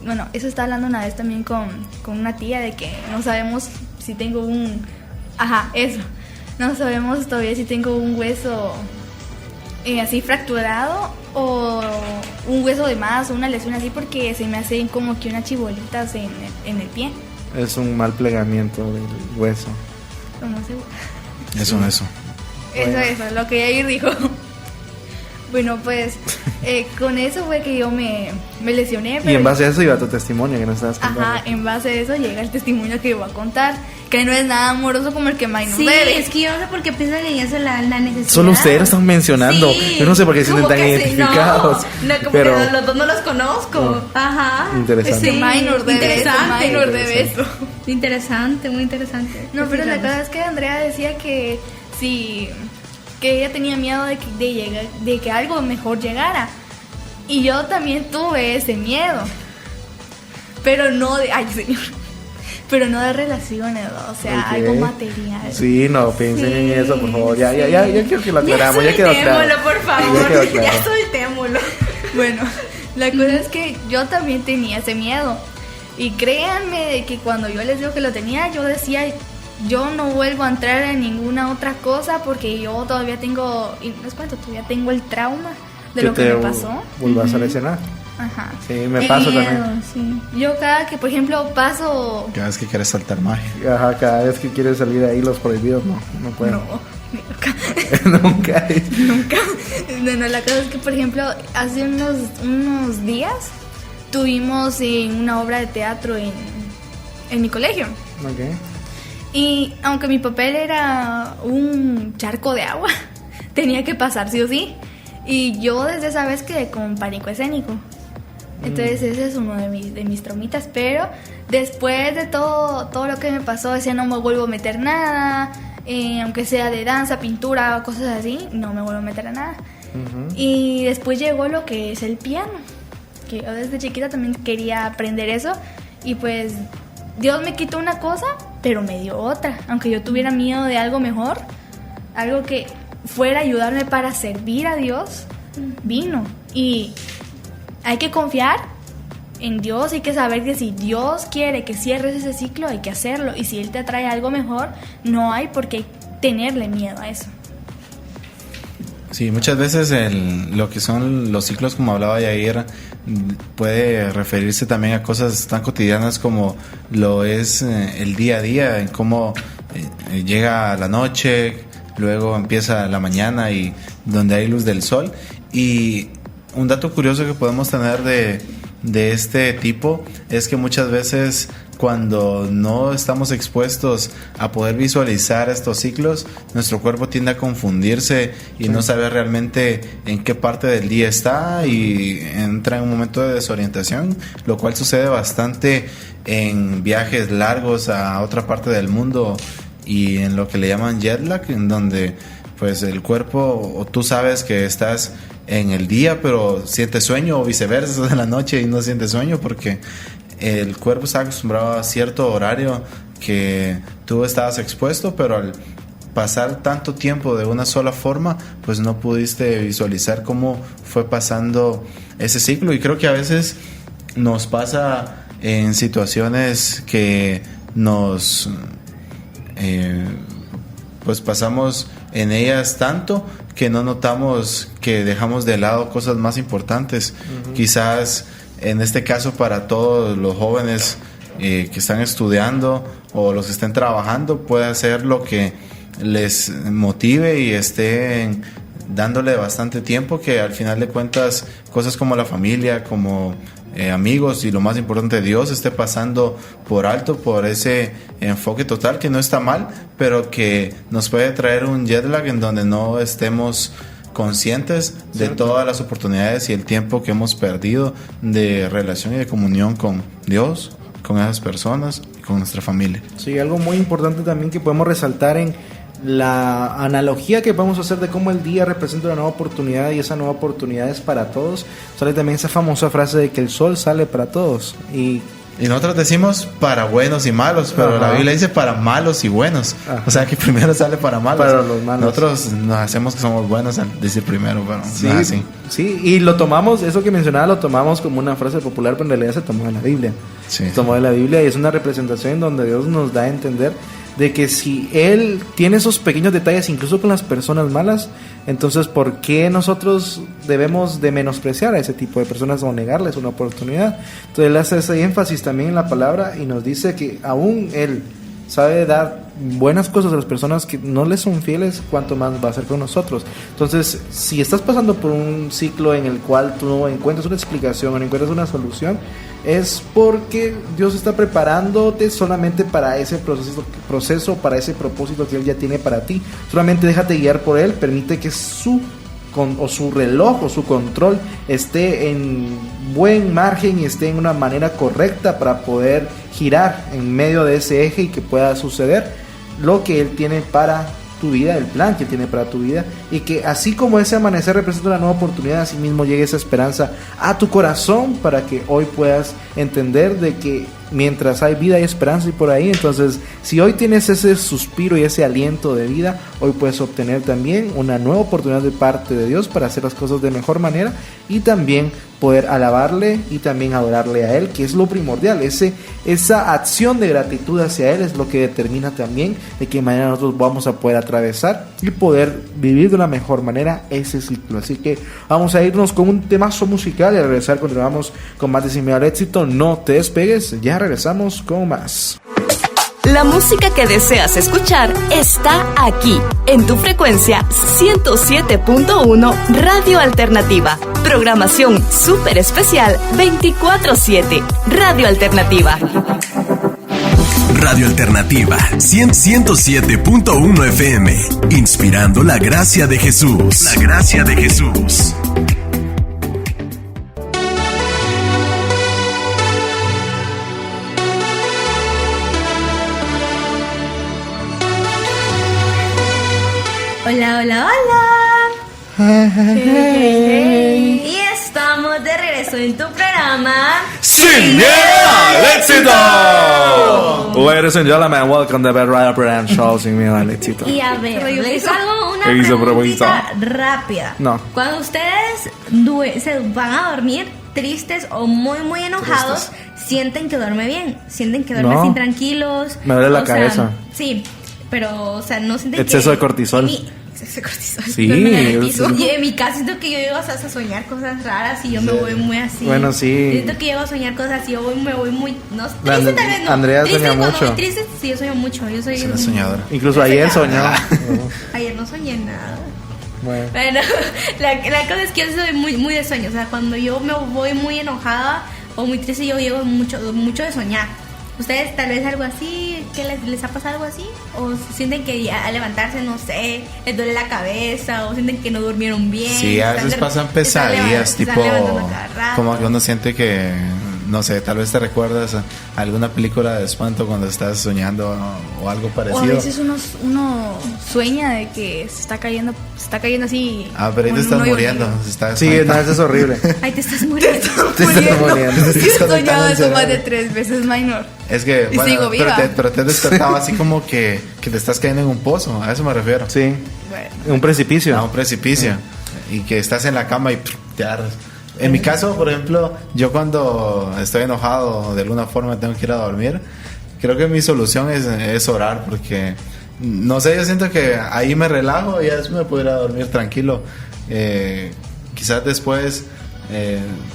bueno, eso estaba hablando una vez también con una tía de que no sabemos si tengo eso. No sabemos todavía si tengo un hueso así fracturado o un hueso de más o una lesión así porque se me hacen como que unas chibolitas en el pie. Es un mal plegamiento del hueso. Pero no sé. Eso. Eso, lo que Yair dijo. Bueno, pues con eso fue que yo me lesioné. Y Pero en base a eso iba tu testimonio que nos estabas contando. Ajá, en base a eso llega el testimonio que voy a contar, que no es nada amoroso como el que Minor Sí, debe. es que yo no sé por qué piensan en eso la necesidad. Solo ustedes lo están mencionando. Sí, Yo no sé por qué se sienten como tan que sí, identificados. No, como pero que los dos no los conozco. No. Ajá. Interesante. Es que Minor debe interesante. eso, Minor debe eso. Interesante, muy interesante. No, pero la Fíjate. cosa es que Andrea decía que sí, que ella tenía miedo de que algo mejor llegara. Y yo también tuve ese miedo. Pero no de, ay señor, pero no de relaciones, ¿no? O sea, Ok. algo material. Sí, no piensen en eso, por favor. Ya quiero que lo Ya aclaramos. Ya quedó claro. soltémoslo, por favor. Ya quedó claro. Ya soltémoslo. Bueno, la cosa es que yo también tenía ese miedo. Y créanme de que cuando yo les digo que lo tenía, yo decía, yo no vuelvo a entrar en ninguna otra cosa porque yo todavía tengo, y les cuento, todavía tengo el trauma de lo que te me pasó. vuelvas a lesionar. Ajá. Sí, me paso también. Sí. Yo cada que, por ejemplo, paso... Cada vez que quieres saltar magia. Ajá, cada vez que quieres salir ahí los prohibidos, no puedo. No, nunca. Nunca. Nunca. No, la cosa es que, por ejemplo, hace unos días tuvimos una obra de teatro en mi colegio. Ok. Y aunque mi papel era un charco de agua, tenía que pasar sí o sí. Y yo desde esa vez quedé con pánico escénico. Entonces ese es uno de mis traumitas. Pero después de todo lo que me pasó, decía no me vuelvo a meter nada. Aunque sea de danza, pintura o cosas así, no me vuelvo a meter a nada. Y después llegó lo que es el piano. Que yo desde chiquita también quería aprender eso. Y pues Dios me quitó una cosa, pero me dio otra. Aunque yo tuviera miedo de algo mejor, algo que fuera a ayudarme para servir a Dios, vino. Y hay que confiar en Dios, hay que saber que si Dios quiere que cierres ese ciclo, hay que hacerlo. Y si Él te trae algo mejor, no hay por qué tenerle miedo a eso. Sí, muchas veces lo que son los ciclos, como hablaba Yair, puede referirse también a cosas tan cotidianas como lo es el día a día, en cómo llega la noche, luego empieza la mañana y donde hay luz del sol. Y un dato curioso que podemos tener de este tipo es que muchas veces cuando no estamos expuestos a poder visualizar estos ciclos, nuestro cuerpo tiende a confundirse y no saber realmente en qué parte del día está y entra en un momento de desorientación, lo cual sucede bastante en viajes largos a otra parte del mundo y en lo que le llaman jet lag, en donde pues el cuerpo, o tú sabes que estás en el día pero sientes sueño, o viceversa, estás en la noche y no sientes sueño porque el cuerpo está acostumbrado a cierto horario que tú estabas expuesto, pero al pasar tanto tiempo de una sola forma, pues no pudiste visualizar cómo fue pasando ese ciclo. Y creo que a veces nos pasa en situaciones que nos pues pasamos en ellas tanto que no notamos que dejamos de lado cosas más importantes. Quizás en este caso para todos los jóvenes que están estudiando o los que estén trabajando, puede ser lo que les motive y estén dándole bastante tiempo, que al final de cuentas cosas como la familia, como amigos y lo más importante, Dios, esté pasando por alto por ese enfoque total, que no está mal, pero que nos puede traer un jet lag en donde no estemos conscientes de todas las oportunidades y el tiempo que hemos perdido de relación y de comunión con Dios, con esas personas y con nuestra familia. Sí, algo muy importante también que podemos resaltar en la analogía que vamos a hacer de cómo el día representa una nueva oportunidad y esa nueva oportunidad es para todos. Sale también esa famosa frase de que el sol sale para todos y nosotros decimos para buenos y malos, pero la Biblia dice para malos y buenos. O sea que primero sale para malos. Para los malos. Nosotros nos hacemos que somos buenos al decir primero, pero sí, no es así. Sí, y lo tomamos, eso que mencionaba, lo tomamos como una frase popular, pero en realidad se tomó de la Biblia. Sí. Se tomó de la Biblia y es una representación en donde Dios nos da a entender de que si Él tiene esos pequeños detalles incluso con las personas malas, entonces ¿por qué nosotros debemos de menospreciar a ese tipo de personas o negarles una oportunidad? Entonces Él hace ese énfasis también en la palabra y nos dice que aún Él sabe dar buenas cosas a las personas que no les son fieles, cuánto más va a hacer con nosotros. Entonces, si estás pasando por un ciclo en el cual tú no encuentras una explicación o no encuentras una solución, es porque Dios está preparándote solamente para ese proceso, para ese propósito que Él ya tiene para ti. Solamente déjate guiar por Él, permite que su reloj o su control esté en buen margen y esté en una manera correcta para poder girar en medio de ese eje y que pueda suceder lo que Él tiene para tu vida, el plan que tiene para tu vida, y que así como ese amanecer representa una nueva oportunidad, así mismo llegue esa esperanza a tu corazón para que hoy puedas entender de que mientras hay vida hay esperanza y por ahí. Entonces, si hoy tienes ese suspiro y ese aliento de vida, hoy puedes obtener también una nueva oportunidad de parte de Dios para hacer las cosas de mejor manera y también poder alabarle y también adorarle a Él, que es lo primordial. Esa acción de gratitud hacia Él es lo que determina también de qué manera nosotros vamos a poder atravesar y poder vivir de una mejor manera ese ciclo. Así que vamos a irnos con un temazo musical y al regresar continuamos con más de Sin Miedo al Éxito. No te despegues, ya regresamos con más. La música que deseas escuchar está aquí, en tu frecuencia 107.1 Radio Alternativa. Programación súper especial 24/7. Radio Alternativa. Radio Alternativa 107.1 FM. Inspirando la gracia de Jesús. La gracia de Jesús. Hola, hola, hola. Y estamos de regreso en tu programa Sin Miedo al Éxito. Ladies and gentlemen, welcome to the Radio Brand Show Sin Miedo al Éxito. Y a ver, les hago una Hizo preguntita rápida. No. Cuando ustedes se van a dormir tristes o muy, muy enojados, sienten que duerme bien, sienten que duermen sin tranquilos. Me duele la cabeza. Sí, pero, o sea, no sienten exceso que... de cortisol. ese cortisol. Sí, Duermen en el piso. eso. Y en mi caso siento que yo llego hasta a soñar cosas raras y yo me voy muy así. Bueno, sí. Siento que llego a soñar cosas así, me voy muy... No, La triste tal vez no. Andrea Triste sueña cuando mucho. voy triste, sí, yo sueño mucho. Yo soy Es una soñadora. Incluso ayer soñó. Ayer no soñé nada. Bueno. Bueno, la cosa es que yo soy muy de sueño. O sea, cuando yo me voy muy enojada o muy triste, yo llego mucho de soñar. ¿Ustedes tal vez algo así? ¿Qué les ha pasado algo así? ¿O sienten que al levantarse, no sé, les duele la cabeza? ¿O sienten que no durmieron bien? Sí, a veces pasan pesadillas, tipo, como que uno siente que, no sé, tal vez te recuerdas a alguna película de espanto cuando estás soñando o algo O a parecido. veces uno sueña de que se está cayendo así. Ah, pero ahí te con estás un hoyo muriendo. negro. se está Sí, no, desconectando. eso es horrible. Ay, te estás muriendo. Te estás muriendo. Sí, he soñado eso más de cerebro. 3 veces, minor. Es que, Y sigo viva. pero te has despertado así como que te estás cayendo en un pozo, a eso me refiero. Sí, Bueno. un precipicio. A un precipicio. Y que estás en la cama y te agarras. En mi caso, por ejemplo, yo cuando estoy enojado de alguna forma tengo que ir a dormir, creo que mi solución es orar, porque no sé, yo siento que ahí me relajo y ya después me puedo ir a dormir tranquilo. Quizás después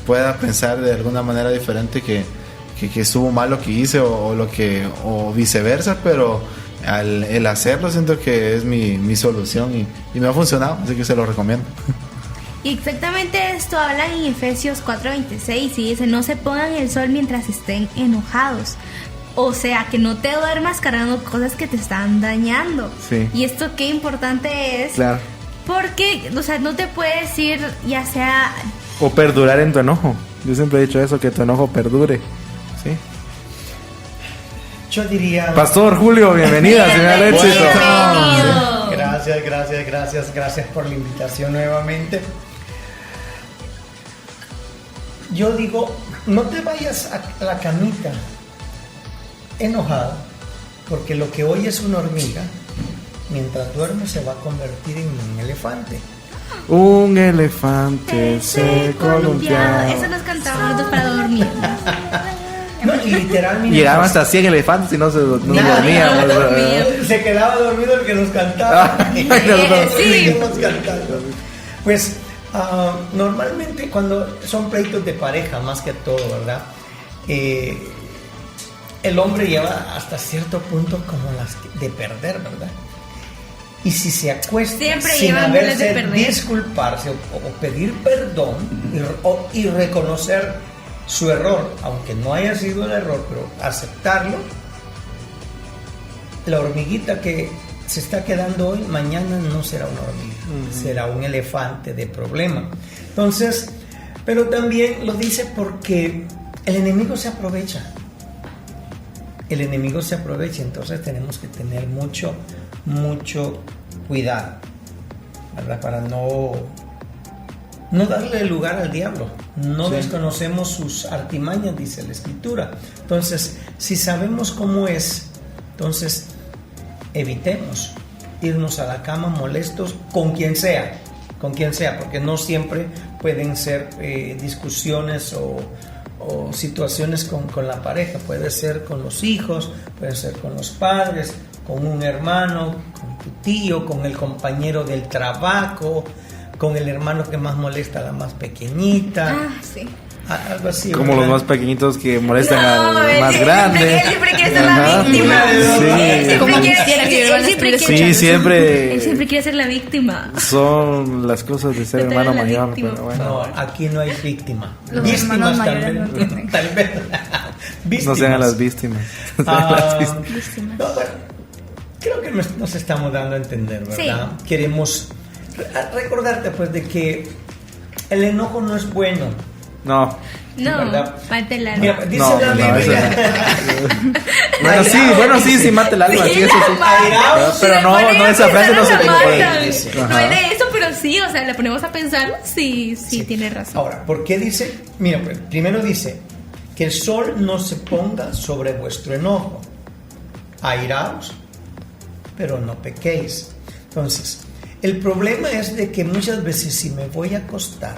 pueda pensar de alguna manera diferente que estuvo mal lo que hice o viceversa, pero el hacerlo siento que es mi solución y me ha funcionado, así que se lo recomiendo. Y exactamente esto habla en Efesios 4:26 y dice: no se pongan el sol mientras estén enojados. O sea, que no te duermas cargando cosas que te están dañando. Sí. Y esto qué importante es. Claro. Porque, o sea, no te puedes ir ya sea... O perdurar en tu enojo. Yo siempre he dicho eso, que tu enojo perdure. Sí. Yo diría... Pastor Julio, bienvenida, señor éxito. Bienvenido. Gracias por la invitación nuevamente. Yo digo, no te vayas a la camita enojado, porque lo que hoy es una hormiga, mientras duerme se va a convertir en un elefante. Un elefante se columpiaba. Eso nos cantábamos nosotros para dormir. No, y literalmente... Llegaban hasta 100 elefantes y no dormíamos. no dormíamos. Se quedaba dormido el que nos cantaba. Ay, sí. Seguimos cantando. Pues normalmente cuando son pleitos de pareja, más que todo, ¿verdad? El hombre lleva hasta cierto punto como las de perder, ¿verdad? Y si se acuesta Siempre sin llevan ganas de haberse perder. disculparse o pedir perdón y reconocer su error, aunque no haya sido el error, pero aceptarlo, la hormiguita que se está quedando hoy, mañana no será una hormiga, será un elefante de problema. Entonces, pero también lo dice porque el enemigo se aprovecha. El enemigo se aprovecha, entonces tenemos que tener mucho cuidado, ¿verdad? Para no darle lugar al diablo. No desconocemos sus artimañas, dice la Escritura. Entonces, si sabemos cómo es, entonces evitemos irnos a la cama molestos con quien sea, porque no siempre pueden ser discusiones o situaciones con la pareja. Puede ser con los hijos, puede ser con los padres, con un hermano, con tu tío, con el compañero del trabajo, con el hermano que más molesta a la más pequeñita. Sí. Algo así. Como ¿verdad? los más pequeñitos que molestan No, al él más siempre- grande. Él siempre quiere ser la Ajá. víctima. Sí. Él siempre Como quiere- quisiera que él van a siempre escribir quiere- Sí, siempre. Él siempre quiere ser la víctima. Son las cosas de ser De hermano tener la mayor, víctima. pero bueno. No, aquí no hay víctima. Los Víctimas hermanos tal mayores vez. no entienden. Tal vez. No sean las víctimas. No sean las víctimas. No, bueno, creo que nos estamos dando a entender, ¿verdad? Sí. Queremos recordarte pues de que el enojo no es bueno. No. No, ¿verdad? mate el alma. Mira, dice No, la no, Biblia. Bueno, sí, mate el alma, sí, eso sí. Airaos, Pero no, esa frase no se puede. No es de eso, pero sí, o sea, le ponemos a pensar, sí, tiene razón. Ahora, ¿por qué dice? Mira, pues, primero dice que el sol no se ponga sobre vuestro enojo. Airaos, pero no pequéis. Entonces, el problema es de que muchas veces si me voy a acostar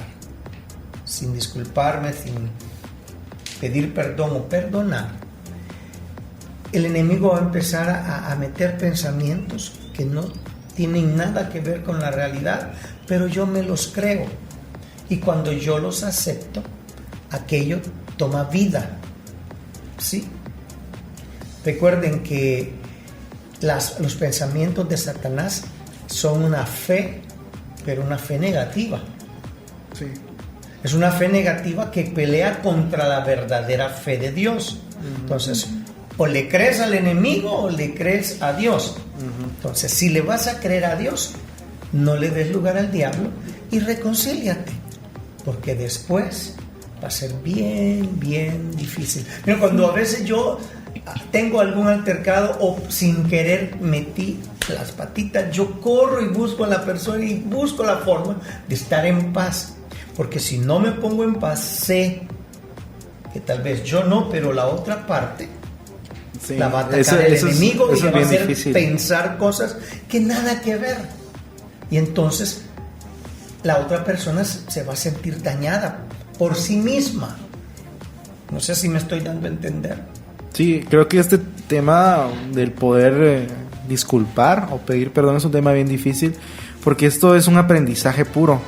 sin disculparme, sin pedir perdón o perdonar, el enemigo va a empezar a meter pensamientos que no tienen nada que ver con la realidad, pero yo me los creo. Y cuando yo los acepto, aquello toma vida. ¿Sí? Recuerden que los pensamientos de Satanás son una fe, pero una fe negativa. Sí. Es una fe negativa que pelea contra la verdadera fe de Dios. Entonces, o le crees al enemigo o le crees a Dios. Entonces, si le vas a creer a Dios, no le des lugar al diablo y reconcíliate, porque después va a ser bien difícil. Mira, cuando a veces yo tengo algún altercado o sin querer metí las patitas, yo corro y busco a la persona y busco la forma de estar en paz, porque si no me pongo en paz, sé que tal vez yo no, pero la otra parte la va a atacar el enemigo y le va a hacer pensar cosas que nada que ver, y entonces la otra persona se va a sentir dañada por sí misma. No sé si me estoy dando a entender. Sí, creo que este tema del poder disculpar o pedir perdón es un tema bien difícil, porque esto es un aprendizaje puro.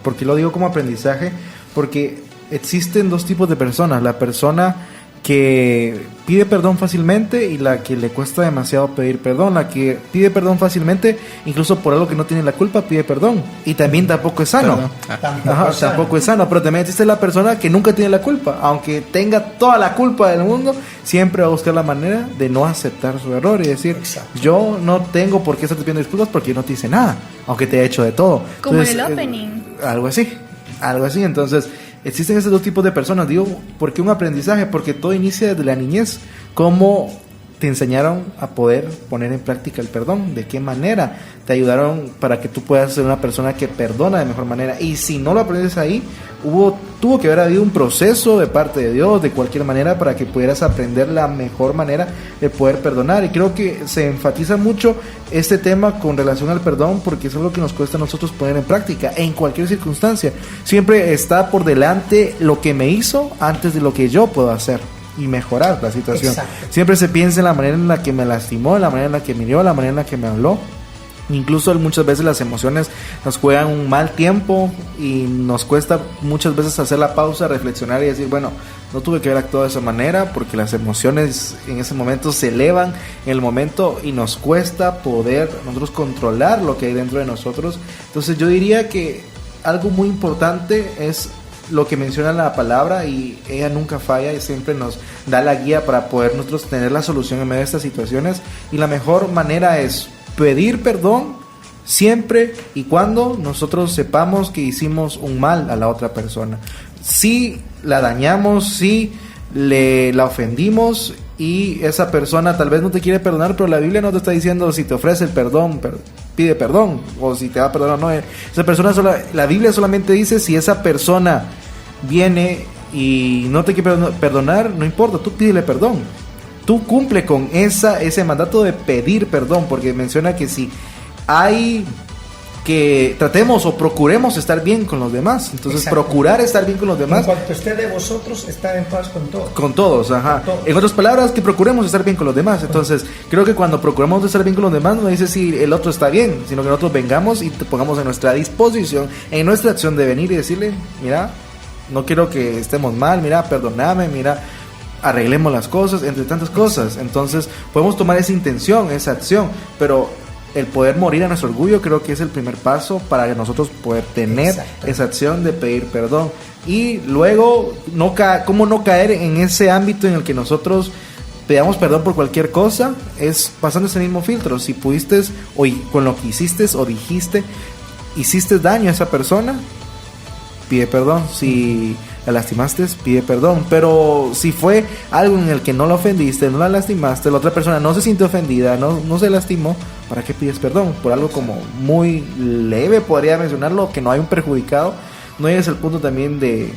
¿Por qué lo digo como aprendizaje? Porque existen dos tipos de personas: la persona que pide perdón fácilmente y la que le cuesta demasiado pedir perdón. La que pide perdón fácilmente, incluso por algo que no tiene la culpa, pide perdón, y también tampoco es sano. Tampoco es sano. Pero también existe la persona que nunca tiene la culpa, aunque tenga toda la culpa del mundo, siempre va a buscar la manera de no aceptar su error y decir: exacto, yo no tengo por qué estarte pidiendo disculpas porque yo no te hice nada, aunque te he hecho de todo. Como entonces, en el opening. Algo así. Entonces, existen esos dos tipos de personas. Digo, ¿por qué un aprendizaje? Porque todo inicia desde la niñez. ¿Cómo te enseñaron a poder poner en práctica el perdón? ¿De qué manera te ayudaron para que tú puedas ser una persona que perdona de mejor manera? Y si no lo aprendes ahí, tuvo que haber habido un proceso de parte de Dios, de cualquier manera, para que pudieras aprender la mejor manera de poder perdonar. Y creo que se enfatiza mucho este tema con relación al perdón, porque es algo que nos cuesta a nosotros poner en práctica en cualquier circunstancia. Siempre está por delante lo que me hizo antes de lo que yo puedo hacer y mejorar la situación. Exacto. Siempre se piensa en la manera en la que me lastimó, en la manera en la que me hirió, la manera en la que me habló. Incluso muchas veces las emociones nos juegan un mal tiempo y nos cuesta muchas veces hacer la pausa, reflexionar y decir: bueno, no tuve que haber actuado de esa manera, porque las emociones en ese momento se elevan en el momento y nos cuesta poder nosotros controlar lo que hay dentro de nosotros. Entonces yo diría que algo muy importante es lo que menciona la palabra, y ella nunca falla y siempre nos da la guía para poder nosotros tener la solución en medio de estas situaciones. Y la mejor manera es pedir perdón siempre y cuando nosotros sepamos que hicimos un mal a la otra persona. Si la dañamos, si la ofendimos y esa persona tal vez no te quiere perdonar, pero la Biblia no te está diciendo si te ofrece el perdón, pide perdón, o si te va a perdonar o no. Esa persona la Biblia solamente dice: si esa persona viene y no te quiere perdonar, no importa, tú pídele perdón. Tú cumple con ese mandato de pedir perdón, porque menciona que si hay que tratemos o procuremos estar bien con los demás. Entonces, procurar estar bien con los demás. En cuanto esté de vosotros, estar en paz con todos. Con todos, ajá. Con todos. En otras palabras, que procuremos estar bien con los demás. Entonces, creo que cuando procuramos estar bien con los demás, no dice si el otro está bien, sino que nosotros vengamos y te pongamos en nuestra disposición, en nuestra acción de venir y decirle: mira, no quiero que estemos mal, mira, perdóname, mira, arreglemos las cosas, entre tantas cosas. Entonces podemos tomar esa intención, esa acción, pero el poder morir a nuestro orgullo creo que es el primer paso para nosotros poder tener esa acción de pedir perdón. Y luego, ¿cómo no caer en ese ámbito en el que nosotros pedamos perdón por cualquier cosa? Es pasando ese mismo filtro. Si pudiste, o con lo que hiciste o dijiste, hiciste daño a esa persona, pide perdón. Si la lastimaste, pide perdón. Pero si fue algo en el que no la ofendiste, no la lastimaste, la otra persona no se sintió ofendida, no se lastimó, ¿para qué pides perdón? Por algo como muy leve, podría mencionarlo, que no hay un perjudicado. No llegues al punto también de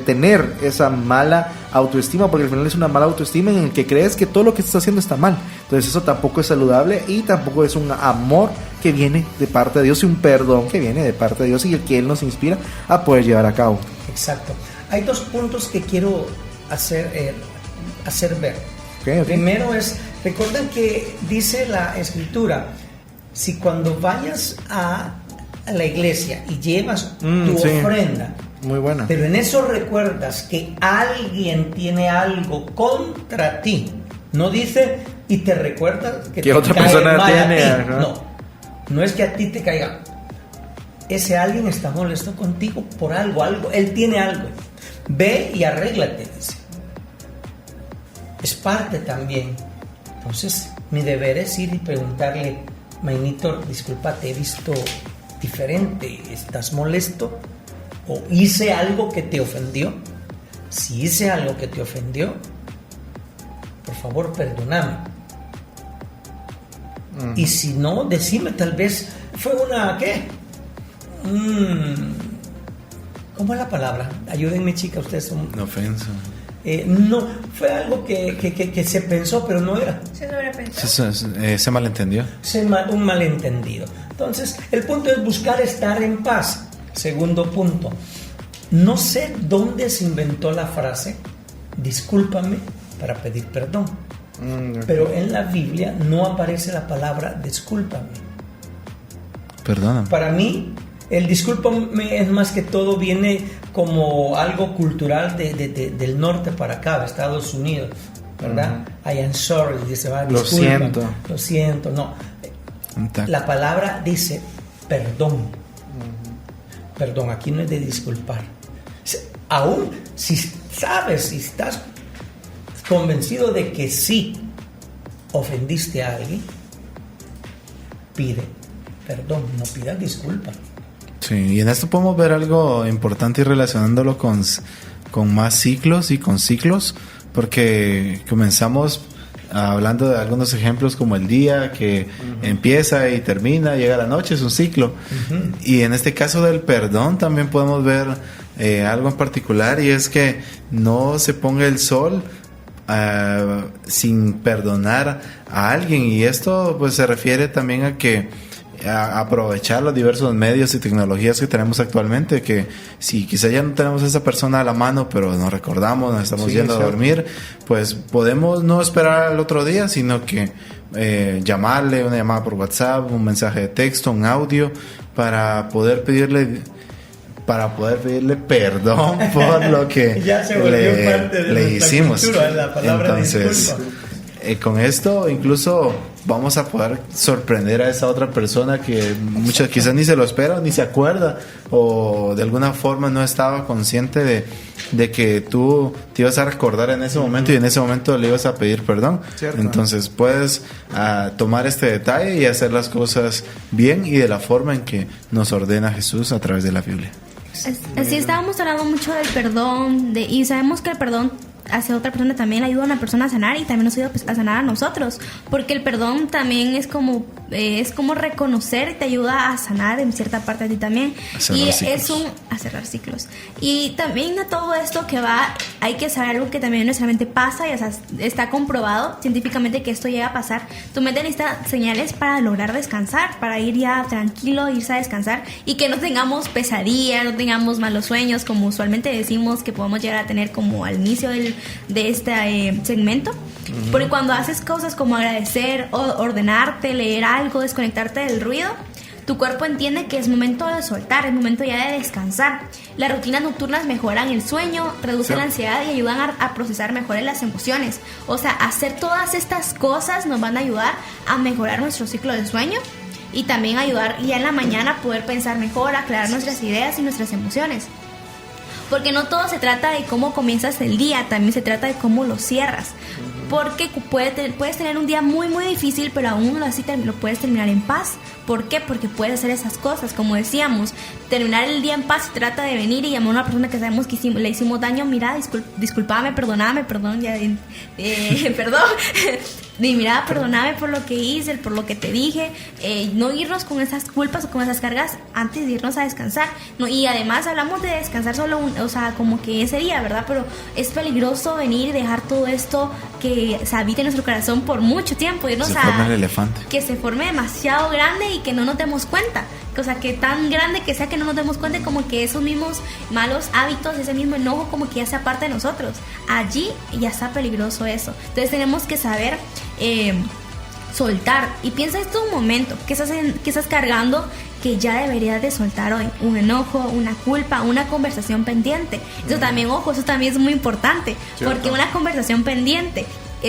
tener esa mala autoestima, porque al final es una mala autoestima en el que crees que todo lo que estás haciendo está mal. Entonces eso tampoco es saludable y tampoco es un amor que viene de parte de Dios y un perdón que viene de parte de Dios y el que Él nos inspira a poder llevar a cabo. Exacto. Hay dos puntos que quiero hacer ver. Okay. Primero es, recuerden que dice la Escritura: si cuando vayas a la iglesia y llevas tu sí. ofrenda, Muy buena. pero en eso recuerdas que alguien tiene algo contra ti, no dice y te recuerdas que te otra cae persona mal a tiene, ti. ajá. No es que a ti te caiga. Ese alguien está molesto contigo por algo, él tiene algo. Ve y arréglate, dice. Es parte también. Entonces, mi deber es ir y preguntarle, Mainito, disculpa, te he visto diferente, ¿estás molesto? ¿O hice algo que te ofendió? Si hice algo que te ofendió, por favor, perdóname. Y si no, decime, tal vez fue una, ¿qué? ¿Cómo es la palabra? Ayúdenme, chicas, ustedes son... Una ofensa. No, fue algo que se pensó, pero no era. Se sobrepensó. Se malentendió. Un malentendido. Entonces, el punto es buscar estar en paz. Segundo punto. No sé dónde se inventó la frase, discúlpame para pedir perdón. Pero en la Biblia no aparece la palabra discúlpame. Perdóname. Para mí, el discúlpame es más que todo viene como algo cultural del norte para acá, de Estados Unidos, ¿verdad? I am sorry, dice, Lo siento. Lo siento, no. La palabra dice perdón. Perdón, aquí no es de disculpar. Aún si sabes, si estás convencido de que sí ofendiste a alguien, pide perdón, no pidas disculpas. Sí, y en esto podemos ver algo importante y relacionándolo con más ciclos y con ciclos, porque comenzamos hablando de algunos ejemplos como el día que empieza y termina, llega la noche, es un ciclo. Y en este caso del perdón también podemos ver algo en particular, y es que no se ponga el sol sin perdonar a alguien, y esto pues se refiere también a que a aprovechar los diversos medios y tecnologías que tenemos actualmente, que si quizá ya no tenemos a esa persona a la mano, pero nos recordamos, nos estamos yendo a dormir, pues podemos no esperar al otro día, sino que llamarle, una llamada por WhatsApp, un mensaje de texto, un audio, para poder pedirle perdón por lo que ya se volvió parte de le hicimos. Cultura, la palabra. Entonces, con esto incluso vamos a poder sorprender a esa otra persona que quizás ni se lo espera, ni se acuerda, o de alguna forma no estaba consciente de que tú te ibas a recordar en ese momento, y en ese momento le ibas a pedir perdón. Cierto. Entonces puedes tomar este detalle y hacer las cosas bien y de la forma en que nos ordena Jesús a través de la Biblia. Así estábamos hablando mucho del perdón, y sabemos que el perdón hacia otra persona también ayuda a una persona a sanar, y también nos ayuda a sanar a nosotros, porque el perdón también es como reconocer, te ayuda a sanar en cierta parte de ti también, a cerrar ciclos. Y también a todo esto que va, hay que saber algo que también en nuestra mente pasa, y está comprobado científicamente que esto llega a pasar. Tu mente necesita señales para lograr descansar, para ir ya tranquilo, irse a descansar, y que no tengamos pesadillas, no tengamos malos sueños, como usualmente decimos que podemos llegar a tener como al inicio de este segmento. Porque cuando haces cosas como agradecer, o ordenarte, leer algo, desconectarte del ruido, tu cuerpo entiende que es momento de soltar, es momento ya de descansar. Las rutinas nocturnas mejoran el sueño, reducen la ansiedad y ayudan a procesar mejor las emociones. O sea, hacer todas estas cosas nos van a ayudar a mejorar nuestro ciclo de sueño, y también ayudar ya en la mañana a poder pensar mejor, aclarar nuestras ideas y nuestras emociones. Porque no todo se trata de cómo comienzas el día, también se trata de cómo lo cierras. Porque puedes tener un día muy muy difícil, pero aún así lo puedes terminar en paz. ¿Por qué? Porque puedes hacer esas cosas, como decíamos, terminar el día en paz. Se trata de venir y llamar a una persona que sabemos que le hicimos daño. Mira, disculpame, perdóname, perdón, perdón. Y mira, perdóname por lo que hice, por lo que te dije. No irnos con esas culpas o con esas cargas antes de irnos a descansar. No, y además hablamos de descansar solo como que ese día, ¿verdad? Pero es peligroso venir y dejar todo esto que se habite en nuestro corazón por mucho tiempo. Irnos forme el elefante. Que se forme demasiado grande y que no nos demos cuenta. O sea, que tan grande que sea que no nos demos cuenta, como que esos mismos malos hábitos, ese mismo enojo, como que ya sea parte de nosotros. Allí ya está peligroso eso. Entonces tenemos que saber soltar. Y piensa esto un momento, ¿qué estás cargando que ya deberías de soltar hoy? Un enojo, una culpa, una conversación pendiente. Eso también, ojo, eso también es muy importante. ¿Cierto? Porque una conversación pendiente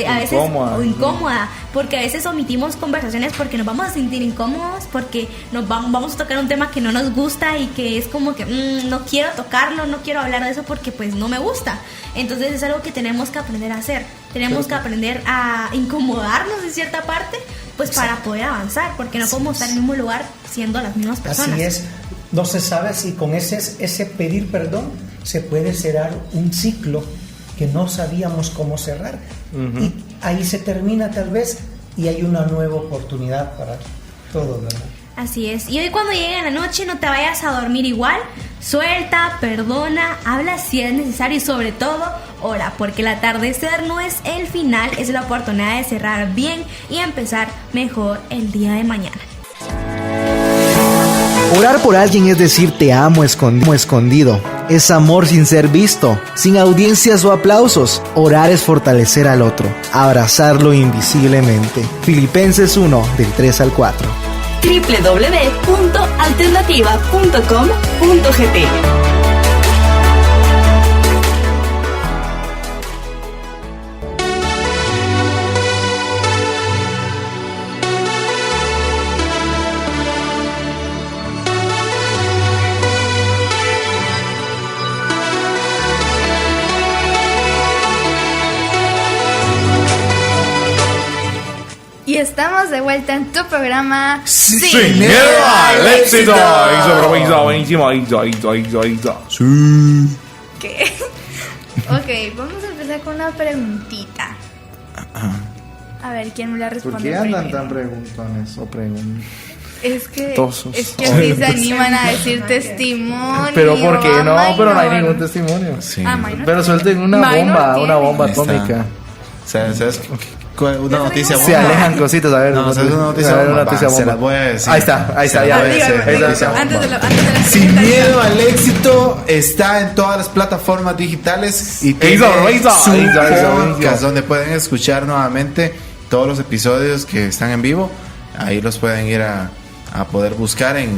a veces incómoda, porque a veces omitimos conversaciones porque nos vamos a sentir incómodos, porque vamos a tocar un tema que no nos gusta y que es como que no quiero tocarlo, no quiero hablar de eso porque pues no me gusta. Entonces es algo que tenemos que aprender a hacer. Tenemos que aprender a incomodarnos en cierta parte, pues para poder avanzar, porque no podemos estar en el mismo lugar siendo las mismas personas. Así es. No se sabe si con ese pedir perdón se puede cerrar un ciclo que no sabíamos cómo cerrar. Y ahí se termina tal vez y hay una nueva oportunidad para todo, ¿verdad? Así es. Y hoy cuando llegue la noche no te vayas a dormir igual. Suelta, perdona, habla si es necesario y sobre todo ora, porque el atardecer no es el final, es la oportunidad de cerrar bien y empezar mejor el día de mañana. Orar por alguien es decir te amo escondido. Es amor sin ser visto, sin audiencias o aplausos. Orar es fortalecer al otro, abrazarlo invisiblemente. Filipenses 1, del 3 al 4. www.alternativa.com.gt. Y estamos de vuelta en tu programa Sin miedo al éxito. ¿Qué? Ok, vamos a empezar con una preguntita. A ver, ¿quién me la responde? ¿Por qué andan primero? tan preguntones o preguntas? Es que Tosos. así se animan a decir testimonio. Pero ¿por qué no? a Pero no hay minor. ningún testimonio. Sí. Minor Pero tiene. suelten una Minor bomba Ahí está. atómica. ¿Sabes? Una noticia Se bomba. alejan cositas, a ver. No, ¿sabes una noticia a ver, bomba? una noticia Va, se bomba. las voy a decir. Ahí está, Se las ya. voy a decir. Ahí está. Noticia bomba. Antes de la Sin miedo al éxito está en todas las plataformas digitales y tiene su podcast donde pueden escuchar nuevamente todos los episodios que están en vivo. Ahí los pueden ir a poder buscar en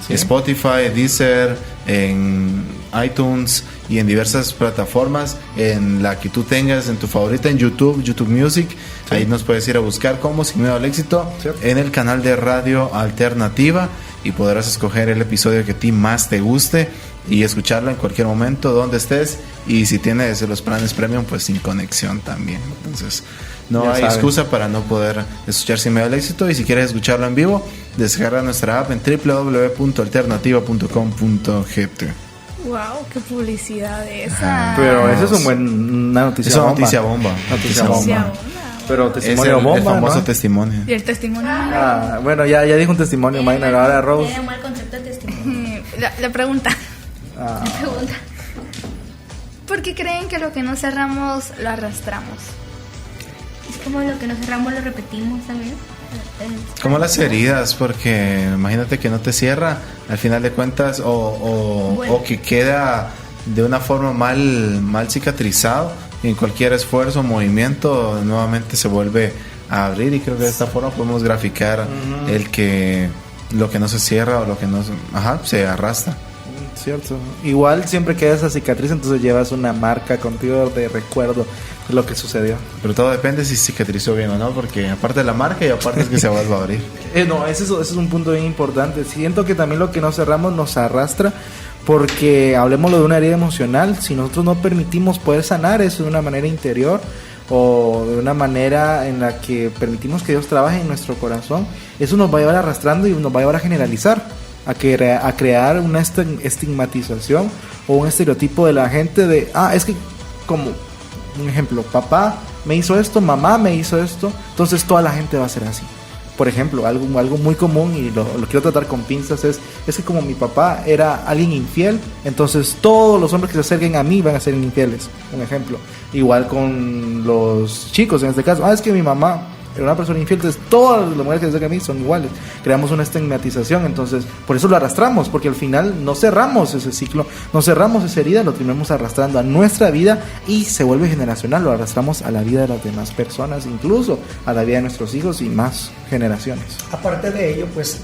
Spotify, Deezer, en iTunes y en diversas plataformas, en la que tú tengas, en tu favorita, en YouTube Music. Ahí nos puedes ir a buscar como Sin Miedo al Éxito en el canal de Radio Alternativa y podrás escoger el episodio que a ti más te guste y escucharlo en cualquier momento donde estés, y si tienes los planes premium pues sin conexión también. Entonces no hay excusa para no poder escuchar Sin Miedo al Éxito, y si quieres escucharlo en vivo, descarga nuestra app en www.alternativa.com.gt. Wow, qué publicidad esa. Pero eso es una noticia Es una bomba. noticia bomba. Noticia Noticia bomba. bomba. Pero Es testimonio el bomba, famoso ¿no? testimonio. ¿Y el testimonio? Bueno, ya dijo un testimonio, Minor. Ahora Rose. Tiene un mal concepto de testimonio. La pregunta. Ah, La pregunta. ¿Por qué creen que lo que no cerramos lo arrastramos? Es como lo que nos cerramos lo repetimos también. Como las heridas, porque imagínate que no te cierra al final de cuentas, o que queda de una forma mal cicatrizado, y en cualquier esfuerzo o movimiento nuevamente se vuelve a abrir, y creo que de esta forma podemos graficar el que lo que no se cierra o lo que no se arrastra. cierto. Igual siempre queda esa cicatriz, entonces llevas una marca contigo de recuerdo de lo que sucedió. Pero todo depende si cicatrizó bien o no, porque aparte de la marca y aparte es que se vuelva a abrir. No, ese es un punto bien importante. Siento que también lo que no cerramos nos arrastra, porque hablemoslo de una herida emocional. Si nosotros no permitimos poder sanar eso de una manera interior, o de una manera en la que permitimos que Dios trabaje en nuestro corazón, eso nos va a llevar arrastrando y nos va a llevar a generalizar, a crear una estigmatización o un estereotipo de la gente de, es que, como un ejemplo, papá me hizo esto, mamá me hizo esto, entonces toda la gente va a ser así. Por ejemplo, algo muy común, y lo quiero tratar con pinzas, es que como mi papá era alguien infiel, entonces todos los hombres que se acerquen a mí van a ser infieles. Un ejemplo. Igual con los chicos, en este caso, es que mi mamá era una persona infiel, entonces todas las mujeres que se acercan a mí son iguales. Creamos una estigmatización, entonces por eso lo arrastramos, porque al final no cerramos ese ciclo, no cerramos esa herida, lo terminamos arrastrando a nuestra vida y se vuelve generacional, lo arrastramos a la vida de las demás personas, incluso a la vida de nuestros hijos y más generaciones. Aparte de ello, pues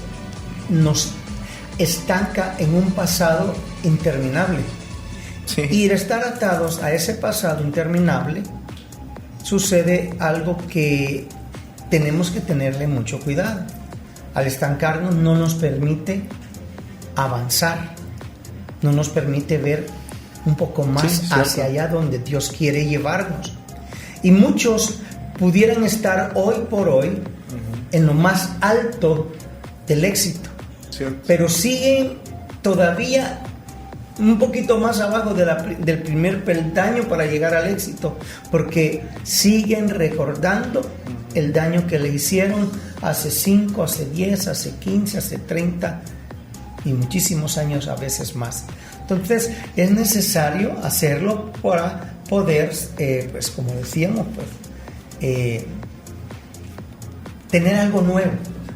nos estanca en un pasado interminable. Sí. Y al estar atados a ese pasado interminable, sucede algo que tenemos que tenerle mucho cuidado. Al estancarnos no nos permite avanzar, no nos permite ver un poco más hacia allá donde Dios quiere llevarnos. Y muchos pudieran estar hoy por hoy en lo más alto del éxito, pero siguen todavía un poquito más abajo del primer peldaño para llegar al éxito, porque siguen recordando el daño que le hicieron hace 5, hace 10, hace 15, hace 30 y muchísimos años, a veces más. Entonces es necesario hacerlo para poder, pues como decíamos, pues, tener algo nuevo,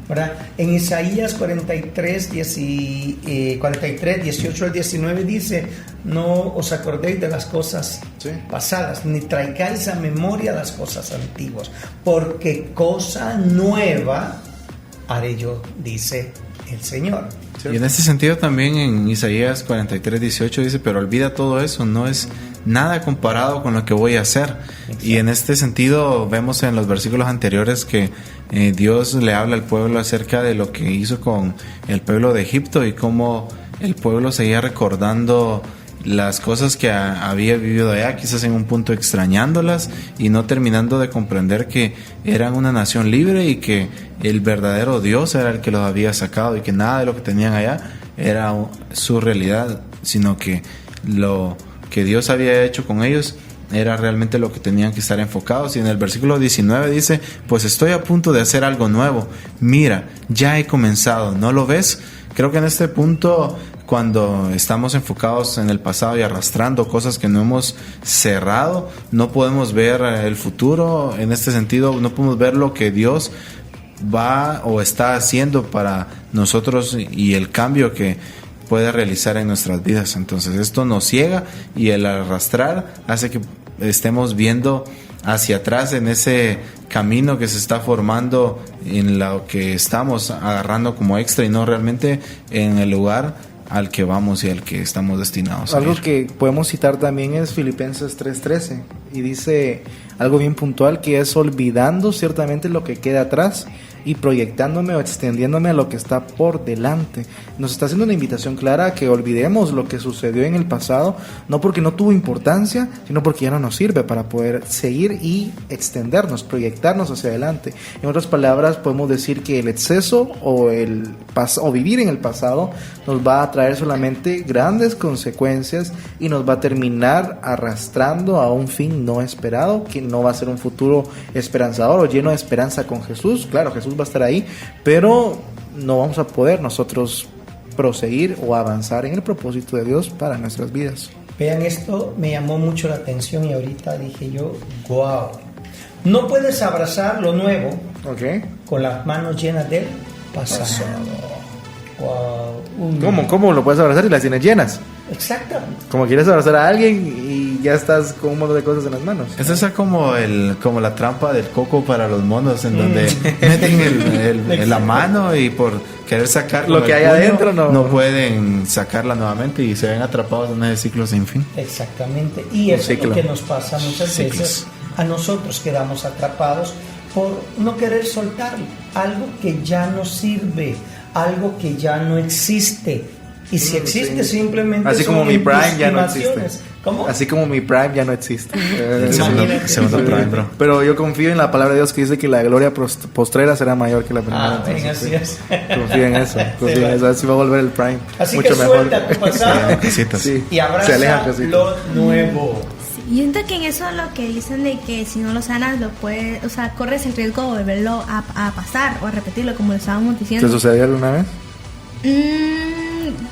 ¿verdad? En Isaías 43, 18 al 19 dice: no os acordéis de las cosas pasadas, ni traigáis a memoria las cosas antiguas, porque cosa nueva haré yo, dice el Señor. Y en este sentido también en Isaías 43, 18 dice: pero olvida todo eso, no es nada comparado con lo que voy a hacer. Exacto. Y en este sentido vemos en los versículos anteriores que Dios le habla al pueblo acerca de lo que hizo con el pueblo de Egipto y cómo el pueblo seguía recordando las cosas que había vivido allá, quizás en un punto extrañándolas y no terminando de comprender que eran una nación libre y que el verdadero Dios era el que los había sacado y que nada de lo que tenían allá era su realidad, sino que lo que Dios había hecho con ellos era realmente lo que tenían que estar enfocados. Y en el versículo 19 dice: pues estoy a punto de hacer algo nuevo, mira, ya he comenzado, ¿no lo ves? Creo que en este punto, cuando estamos enfocados en el pasado y arrastrando cosas que no hemos cerrado, no podemos ver el futuro. En este sentido, no podemos ver lo que Dios va o está haciendo para nosotros y el cambio que puede realizar en nuestras vidas. Entonces esto nos ciega y el arrastrar hace que estemos viendo hacia atrás en ese camino que se está formando, en lo que estamos agarrando como extra y no realmente en el lugar al que vamos y al que estamos destinados. Algo que podemos citar también es Filipenses 3:13 y dice algo bien puntual, que es: olvidando ciertamente lo que queda atrás y proyectándome o extendiéndome a lo que está por delante. Nos está haciendo una invitación clara a que olvidemos lo que sucedió en el pasado, no porque no tuvo importancia, sino porque ya no nos sirve para poder seguir y extendernos, proyectarnos hacia adelante. En otras palabras, podemos decir que el exceso o vivir en el pasado nos va a traer solamente grandes consecuencias y nos va a terminar arrastrando a un fin no esperado, que no va a ser un futuro esperanzador o lleno de esperanza con Jesús. Claro, Jesús va a estar ahí, pero no vamos a poder nosotros proseguir o avanzar en el propósito de Dios para nuestras vidas. Vean, esto me llamó mucho la atención y ahorita dije yo: wow, no puedes abrazar lo nuevo con las manos llenas del pasado. Wow. ¿Cómo lo puedes abrazar si las tienes llenas? Exacto. Como quieres abrazar a alguien y ya estás con un montón de cosas en las manos. Eso es como la trampa del coco para los monos, en donde meten la mano y por querer sacar lo que hay adentro no pueden sacarla nuevamente y se ven atrapados en ese ciclo sin fin. Exactamente. Y eso es lo que nos pasa muchas veces. A nosotros quedamos atrapados por no querer soltar algo que ya no sirve, algo que ya no existe. Y si existe, simplemente así como mi Prime ya no existe. ¿Cómo? Así como mi Prime ya no existe. El segundo Prime, bro. Pero yo confío en la palabra de Dios que dice que la gloria postrera será mayor que la primera. Así es. Confío en eso. Así va a volver el Prime. Así mucho que mejor. Suelta tu pasado y abraza lo nuevo. Yo siento que en eso lo que dicen de que si no lo sanas, corres el riesgo de volverlo a pasar o a repetirlo, como lo estábamos diciendo. ¿Te sucedió alguna vez?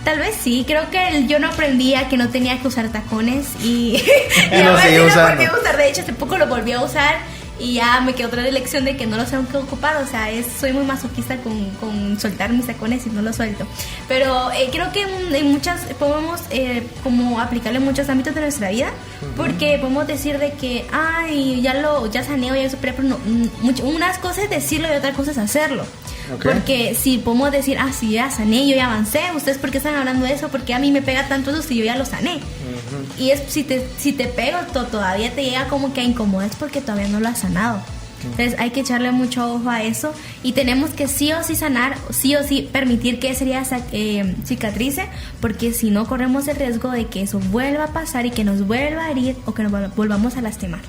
Tal vez sí, creo que yo no aprendía que no tenía que usar tacones y lo ahora sigo sí usando. lo volví a usar. De hecho, hace poco lo volví a usar y ya me quedó otra lección de que no los tengo que ocupar. O sea, soy muy masoquista con soltar mis tacones y no los suelto. Pero creo que en muchas podemos como aplicarlo en muchos ámbitos de nuestra vida, porque podemos decir de que ay, ya sané o ya superé, pero no, unas cosas es decirlo y otra cosa es hacerlo. Okay. Porque si podemos decir, sí, ya sané, yo ya avancé, ¿ustedes por qué están hablando de eso? Porque a mí me pega tanto eso si yo ya lo sané. Y es si te pego, todavía te llega como que a incomodar, es porque todavía no lo has sanado. Entonces hay que echarle mucho ojo a eso, y tenemos que sí o sí sanar, sí o sí permitir que esa herida cicatrice, porque si no corremos el riesgo de que eso vuelva a pasar y que nos vuelva a herir o que nos volvamos a lastimar.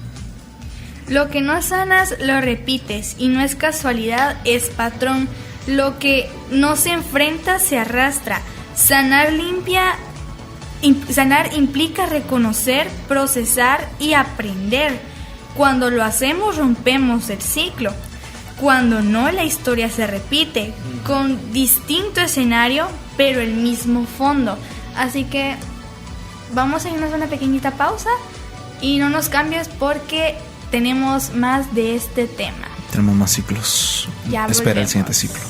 Lo que no sanas lo repites, y no es casualidad, es patrón. Lo que no se enfrenta se arrastra. Sanar implica reconocer, procesar y aprender. Cuando lo hacemos rompemos el ciclo. Cuando no, la historia se repite con distinto escenario, pero el mismo fondo. Así que vamos a irnos a una pequeñita pausa y no nos cambies porque tenemos más de este tema. Tenemos más ciclos. Ya espera volvemos. el siguiente ciclo.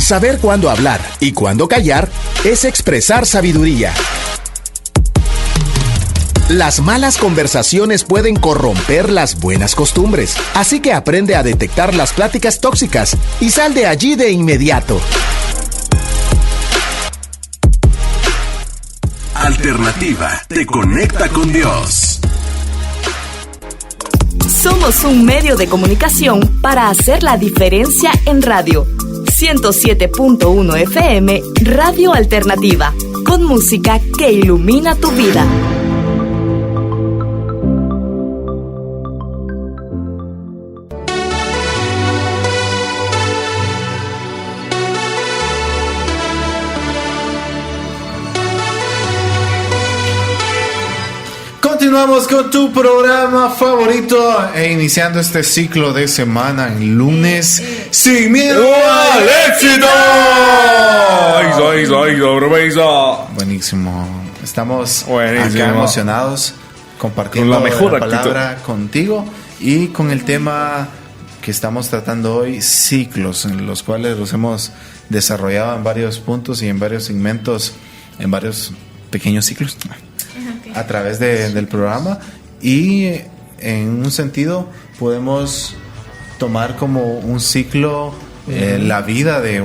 Saber cuándo hablar y cuándo callar es expresar sabiduría. Las malas conversaciones pueden corromper las buenas costumbres, así que aprende a detectar las pláticas tóxicas y sal de allí de inmediato. Alternativa te conecta con Dios. Somos un medio de comunicación para hacer la diferencia en radio. 107.1 FM, Radio Alternativa, con música que ilumina tu vida. Continuamos con tu programa favorito e iniciando este ciclo de semana en lunes Sin Miedo al Éxito. Buenísimo. Estamos acá emocionados compartiendo con la mejor palabra contigo y con el tema que estamos tratando hoy, ciclos, en los cuales los hemos desarrollado en varios puntos y en varios segmentos, en varios pequeños ciclos a través del programa, y en un sentido podemos tomar como un ciclo la vida de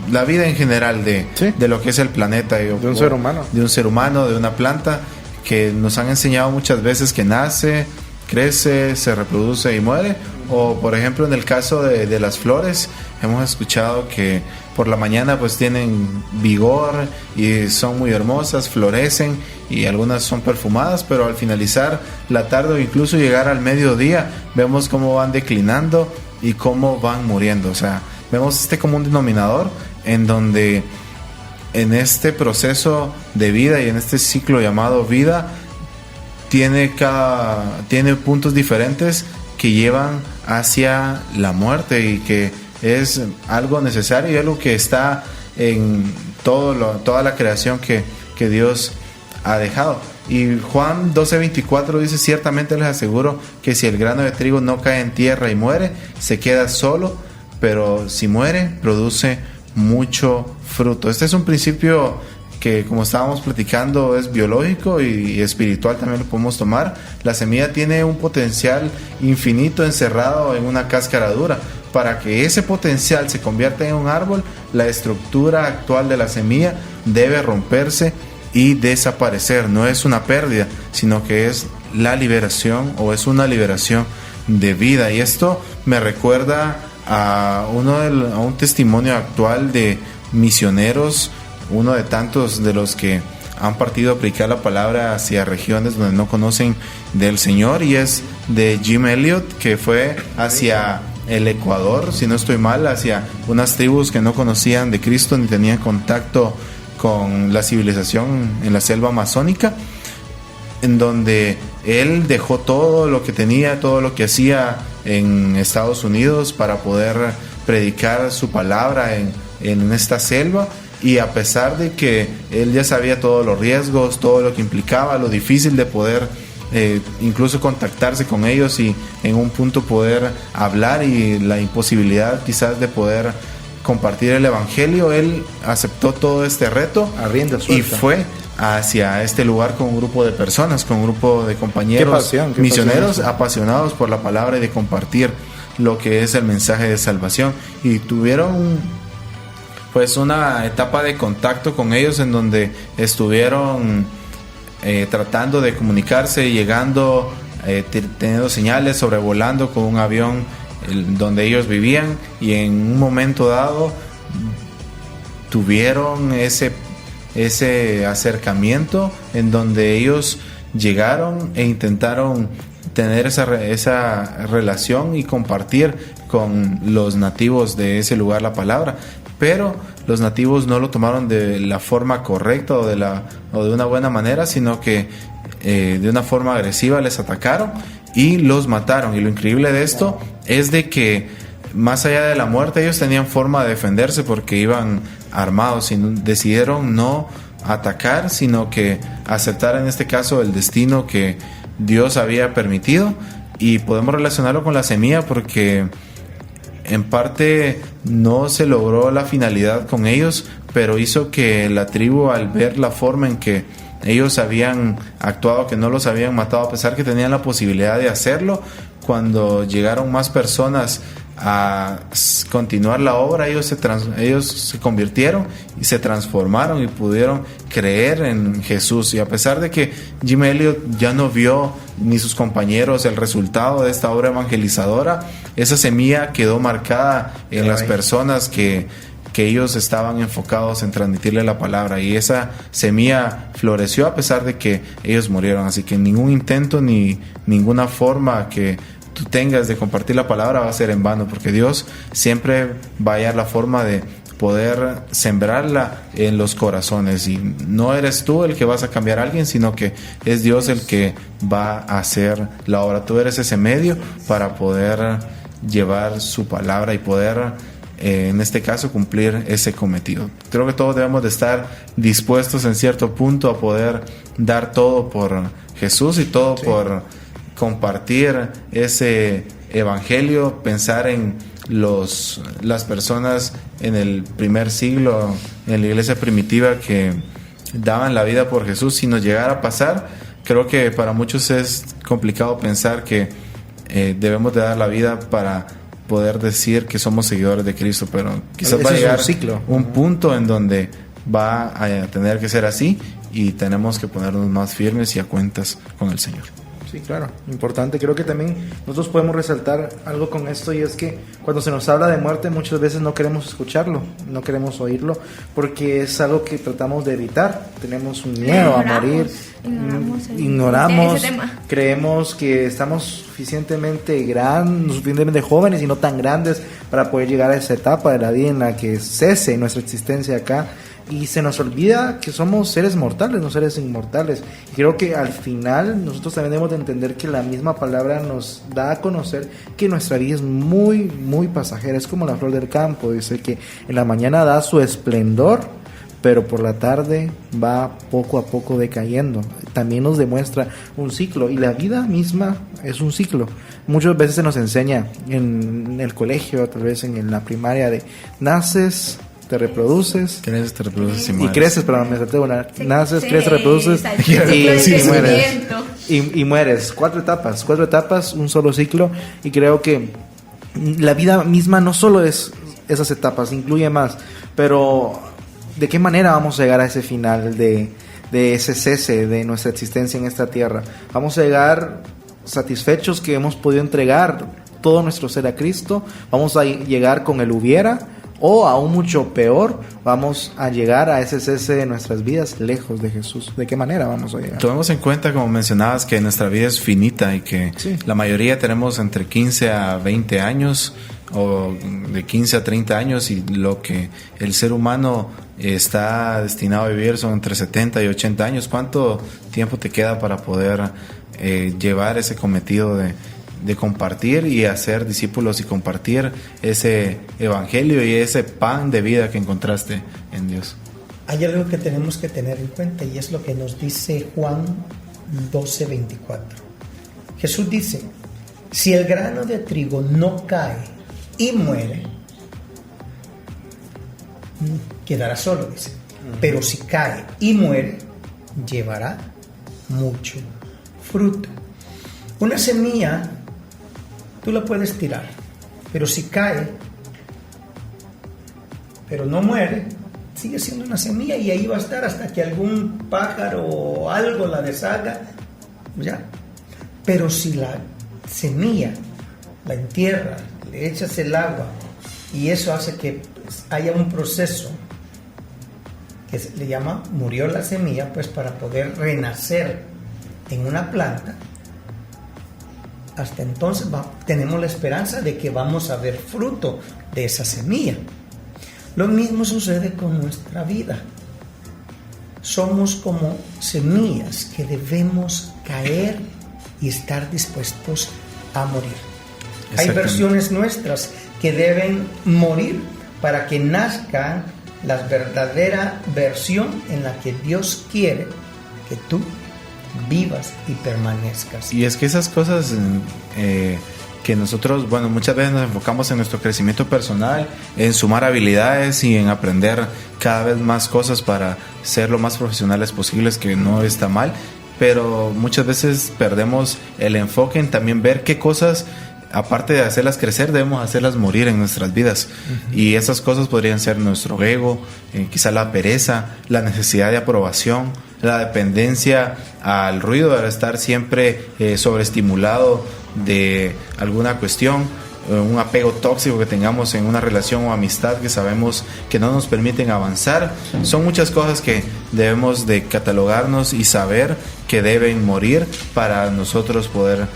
la vida en general de lo que es el planeta, de un ser humano, de una planta, que nos han enseñado muchas veces que nace, crece, se reproduce y muere. O por ejemplo en el caso de las flores, hemos escuchado que por la mañana pues tienen vigor y son muy hermosas, florecen, y algunas son perfumadas, pero al finalizar la tarde o incluso llegar al mediodía vemos cómo van declinando y cómo van muriendo. O sea, vemos este común denominador en donde en este proceso de vida y en este ciclo llamado vida tiene puntos diferentes que llevan hacia la muerte, y que es algo necesario y algo que está en toda la creación que Dios ha dejado. Y Juan 12:24 dice: ciertamente les aseguro que si el grano de trigo no cae en tierra y muere, se queda solo, pero si muere, produce mucho fruto. Este es un principio que, como estábamos platicando, es biológico y espiritual, también lo podemos tomar. La semilla tiene un potencial infinito encerrado en una cáscara dura. Para que ese potencial se convierta en un árbol, la estructura actual de la semilla debe romperse y desaparecer. No es una pérdida, sino que es la liberación, o es una liberación de vida. Y esto me recuerda a un testimonio actual de misioneros, uno de tantos de los que han partido a predicar la palabra hacia regiones donde no conocen del Señor, y es de Jim Elliot, que fue hacia el Ecuador, si no estoy mal, hacia unas tribus que no conocían de Cristo ni tenían contacto con la civilización en la selva amazónica, en donde él dejó todo lo que tenía, todo lo que hacía en Estados Unidos para poder predicar su palabra en esta selva. Y a pesar de que él ya sabía todos los riesgos, todo lo que implicaba, lo difícil de poder incluso contactarse con ellos y en un punto poder hablar, y la imposibilidad quizás de poder compartir el evangelio, él aceptó todo este reto A rienda y suelta. fue hacia este lugar con un grupo de personas, con un grupo de compañeros qué misioneros pasión. apasionados por la palabra y de compartir lo que es el mensaje de salvación, y tuvieron pues una etapa de contacto con ellos en donde estuvieron tratando de comunicarse, llegando, teniendo señales, sobrevolando con un avión donde ellos vivían, y en un momento dado tuvieron ese acercamiento en donde ellos llegaron e intentaron tener esa relación y compartir con los nativos de ese lugar la palabra, pero los nativos no lo tomaron de la forma correcta o de una buena manera, sino que de una forma agresiva les atacaron y los mataron. Y lo increíble de esto es de que más allá de la muerte ellos tenían forma de defenderse porque iban armados, y decidieron no atacar, sino que aceptar en este caso el destino que Dios había permitido. Y podemos relacionarlo con la semilla porque en parte no se logró la finalidad con ellos, pero hizo que la tribu, al ver la forma en que ellos habían actuado, que no los habían matado a pesar que tenían la posibilidad de hacerlo, cuando llegaron más personas a continuar la obra, ellos se convirtieron y se transformaron y pudieron creer en Jesús. Y a pesar de que Jim Elliot ya no vio ni sus compañeros el resultado de esta obra evangelizadora, esa semilla quedó marcada en las personas que ellos estaban enfocados en transmitirle la palabra, y esa semilla floreció a pesar de que ellos murieron. Así que ningún intento ni ninguna forma que tú tengas de compartir la palabra va a ser en vano, porque Dios siempre va a hallar la forma de poder sembrarla en los corazones, y no eres tú el que vas a cambiar a alguien, sino que es Dios el que va a hacer la obra. Tú eres ese medio para poder llevar su palabra y poder en este caso cumplir ese cometido. Creo que todos debemos de estar dispuestos en cierto punto a poder dar todo por Jesús y todo por compartir ese evangelio, pensar en las personas en el primer siglo, en la iglesia primitiva, que daban la vida por Jesús. Si nos llegara a pasar, creo que para muchos es complicado pensar que debemos de dar la vida para poder decir que somos seguidores de Cristo, pero quizás va a llegar un punto en donde va a tener que ser así, y tenemos que ponernos más firmes y a cuentas con el Señor. Sí, claro, importante. Creo que también nosotros podemos resaltar algo con esto, y es que cuando se nos habla de muerte muchas veces no queremos escucharlo, no queremos oírlo, porque es algo que tratamos de evitar. Tenemos un miedo a morir, ignoramos creemos que estamos suficientemente jóvenes y no tan grandes para poder llegar a esa etapa de la vida en la que cese nuestra existencia acá. Y se nos olvida que somos seres mortales, no seres inmortales. Y creo que al final nosotros también debemos de entender que la misma palabra nos da a conocer que nuestra vida es muy, muy pasajera. Es como la flor del campo. Dice que en la mañana da su esplendor, pero por la tarde va poco a poco decayendo. También nos demuestra un ciclo, y la vida misma es un ciclo. Muchas veces se nos enseña en el colegio, tal vez en la primaria, de naces, te reproduces, creces, te reproduces y mueres. mueres. Y creces, pero me salté una. Naces, creces, te reproduces y mueres. Cuatro etapas, un solo ciclo. Y creo que la vida misma no solo es esas etapas, incluye más. Pero ¿de qué manera vamos a llegar a ese final de ese cese de nuestra existencia en esta tierra? Vamos a llegar satisfechos que hemos podido entregar todo nuestro ser a Cristo. Vamos a llegar con el hubiera, o aún mucho peor, vamos a llegar a ese cese de nuestras vidas lejos de Jesús. ¿De qué manera vamos a llegar? Tomemos en cuenta, como mencionabas, que nuestra vida es finita y que la mayoría tenemos entre 15 a 20 años o de 15 a 30 años, y lo que el ser humano está destinado a vivir son entre 70 y 80 años. ¿Cuánto tiempo te queda para poder llevar ese cometido de compartir y hacer discípulos y compartir ese evangelio y ese pan de vida que encontraste en Dios? Hay algo que tenemos que tener en cuenta, y es lo que nos dice Juan 12:24. Jesús dice, si el grano de trigo no cae y muere, quedará solo, dice. Pero si cae y muere, llevará mucho fruto. Una semilla, tú la puedes tirar, pero si cae, pero no muere, sigue siendo una semilla y ahí va a estar hasta que algún pájaro o algo la deshaga, ya. Pero si la semilla la entierras, le echas el agua y eso hace que haya un proceso que se le llama murió la semilla, pues para poder renacer en una planta, hasta entonces tenemos la esperanza de que vamos a ver fruto de esa semilla. Lo mismo sucede con nuestra vida. Somos como semillas que debemos caer y estar dispuestos a morir. Hay versiones nuestras que deben morir para que nazca la verdadera versión en la que Dios quiere que tú vivas y permanezcas. Y es que esas cosas que nosotros, bueno, muchas veces nos enfocamos en nuestro crecimiento personal, en sumar habilidades y en aprender cada vez más cosas para ser lo más profesionales posibles, que no está mal, pero muchas veces perdemos el enfoque en también ver qué cosas, aparte de hacerlas crecer, debemos hacerlas morir en nuestras vidas. Y esas cosas podrían ser nuestro ego, quizá la pereza, la necesidad de aprobación, la dependencia al ruido, al estar siempre sobreestimulado de alguna cuestión, un apego tóxico que tengamos en una relación o amistad que sabemos que no nos permiten avanzar. Son muchas cosas que debemos de catalogarnos y saber que deben morir para nosotros poder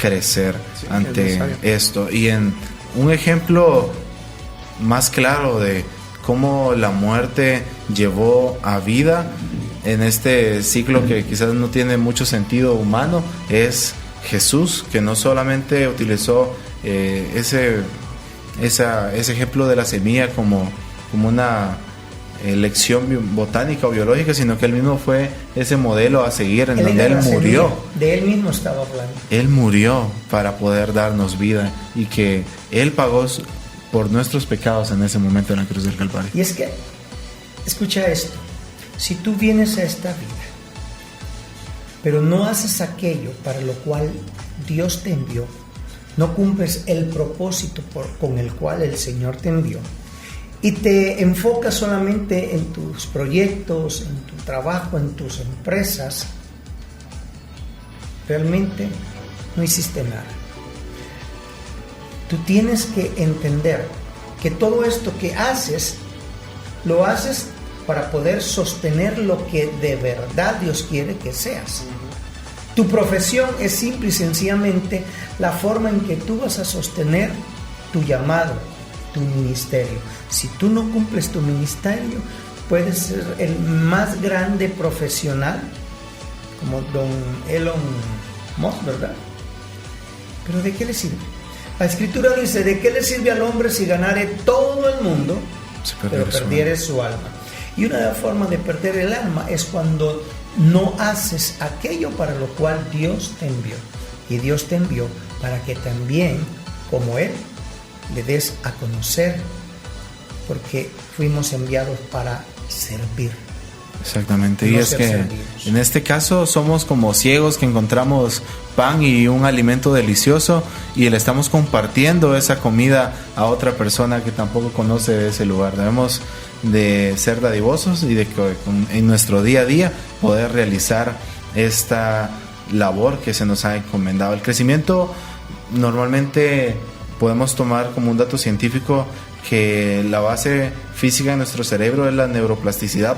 crecer ante esto. Y en un ejemplo más claro de cómo la muerte llevó a vida en este ciclo que quizás no tiene mucho sentido humano es Jesús, que no solamente utilizó ese ejemplo de la semilla como una lección botánica o biológica, sino que él mismo fue ese modelo a seguir en donde él murió. De él mismo estaba hablando. Él murió para poder darnos vida y que él pagó por nuestros pecados en ese momento en la cruz del Calvario. Y es que, escucha esto, si tú vienes a esta vida, pero no haces aquello para lo cual Dios te envió, no cumples el propósito con el cual el Señor te envió, y te enfocas solamente en tus proyectos, en tu trabajo, en tus empresas, realmente no hiciste nada. Tú tienes que entender que todo esto que haces, lo haces para poder sostener lo que de verdad Dios quiere que seas. Tu profesión es simple y sencillamente la forma en que tú vas a sostener tu llamado, tu ministerio. Si tú no cumples tu ministerio, puedes ser el más grande profesional, como don Elon Musk, ¿verdad? Pero ¿de qué le sirve? La Escritura dice, ¿de qué le sirve al hombre si ganare todo el mundo, pero perdiere su alma? Y una forma de perder el alma es cuando no haces aquello para lo cual Dios te envió. Y Dios te envió para que también, como Él, le des a conocer, porque fuimos enviados para servir. Exactamente, y es que servidos. En este caso somos como ciegos que encontramos pan y un alimento delicioso y le estamos compartiendo esa comida a otra persona que tampoco conoce ese lugar. Debemos de ser dadivosos y de que en nuestro día a día poder realizar esta labor que se nos ha encomendado. El crecimiento normalmente podemos tomar como un dato científico que la base física de nuestro cerebro es la neuroplasticidad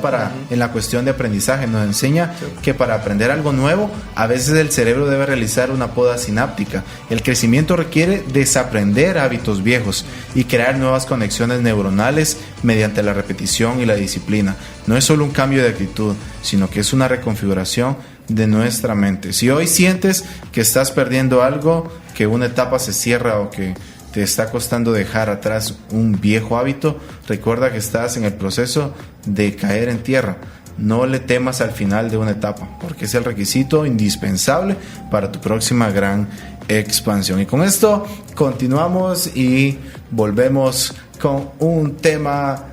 en la cuestión de aprendizaje. Nos enseña que para aprender algo nuevo, a veces el cerebro debe realizar una poda sináptica. El crecimiento requiere desaprender hábitos viejos y crear nuevas conexiones neuronales mediante la repetición y la disciplina. No es solo un cambio de actitud, sino que es una reconfiguración de nuestra mente. Si hoy sientes que estás perdiendo algo, que una etapa se cierra o que te está costando dejar atrás un viejo hábito, recuerda que estás en el proceso de caer en tierra, no le temas al final de una etapa, porque es el requisito indispensable para tu próxima gran expansión. Y con esto continuamos y volvemos con un tema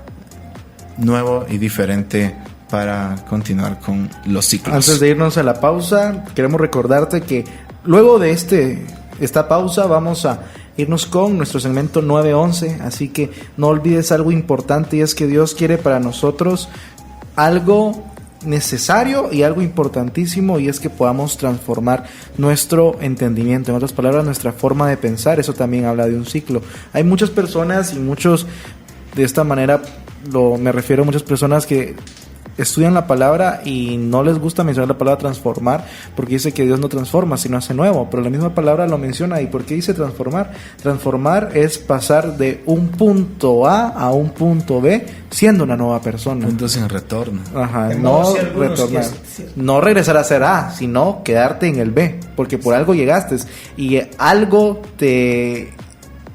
nuevo y diferente para continuar con los ciclos. Antes de irnos a la pausa, queremos recordarte que luego de esta pausa vamos a irnos con nuestro segmento 911, así que no olvides algo importante, y es que Dios quiere para nosotros algo necesario y algo importantísimo, y es que podamos transformar nuestro entendimiento, en otras palabras, nuestra forma de pensar. Eso también habla de un ciclo. Hay muchas personas y muchos, de esta manera me refiero a muchas personas que estudian la palabra y no les gusta mencionar la palabra transformar, porque dice que Dios no transforma sino hace nuevo, pero la misma palabra lo menciona. ¿Y por qué dice transformar? Transformar es pasar de un punto A un punto B siendo una nueva persona. Punto sin retorno. Ajá, no retornar, no regresar a ser A, sino quedarte en el B, porque por algo llegaste y algo te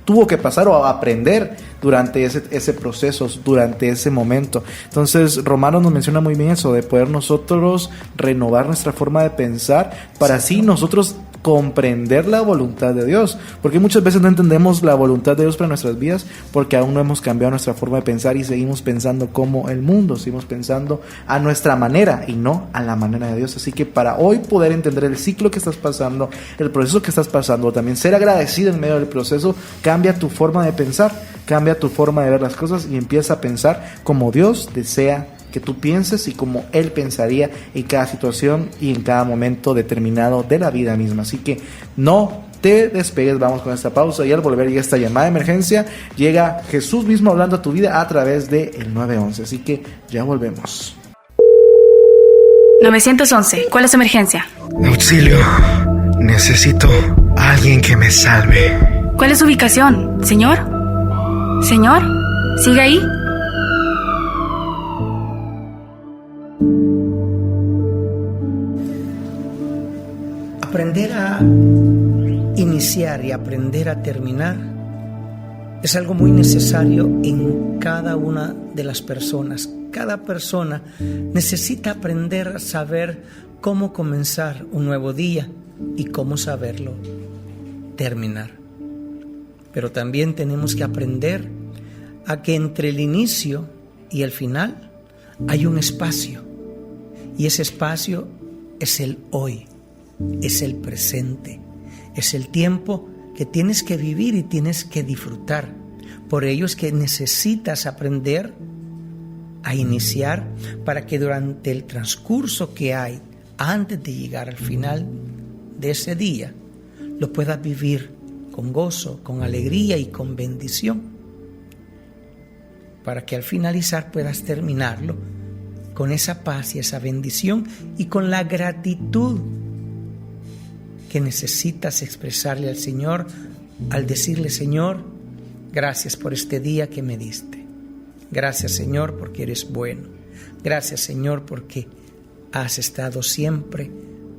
tuvo que pasar o aprender durante ese proceso, durante ese momento. Entonces Romanos nos menciona muy bien eso, de poder nosotros renovar nuestra forma de pensar para así nosotros comprender la voluntad de Dios, porque muchas veces no entendemos la voluntad de Dios para nuestras vidas porque aún no hemos cambiado nuestra forma de pensar y seguimos pensando como el mundo, seguimos pensando a nuestra manera y no a la manera de Dios. Así que para hoy poder entender el ciclo que estás pasando, el proceso que estás pasando, también ser agradecido en medio del proceso, cambia tu forma de pensar, cambia tu forma de ver las cosas y empieza a pensar como Dios desea que tú pienses y como Él pensaría en cada situación y en cada momento determinado de la vida misma. Así que no te despegues, vamos con esta pausa, y al volver llega esta llamada de emergencia, llega Jesús mismo hablando a tu vida a través del 911. Así que ya volvemos. 911, ¿cuál es su emergencia? Auxilio, necesito a alguien que me salve. ¿Cuál es su ubicación, señor? ¿Señor? ¿Sigue ahí? Aprender a iniciar y aprender a terminar es algo muy necesario en cada una de las personas. Cada persona necesita aprender a saber cómo comenzar un nuevo día y cómo saberlo terminar. Pero también tenemos que aprender a que entre el inicio y el final hay un espacio, y ese espacio es el hoy. Es el presente, es el tiempo que tienes que vivir y tienes que disfrutar. Por ello es que necesitas aprender a iniciar para que durante el transcurso que hay antes de llegar al final de ese día lo puedas vivir con gozo, con alegría y con bendición, para que al finalizar puedas terminarlo con esa paz y esa bendición y con la gratitud que necesitas expresarle al Señor al decirle: Señor, gracias por este día que me diste. Gracias, Señor, porque eres bueno. Gracias, Señor, porque has estado siempre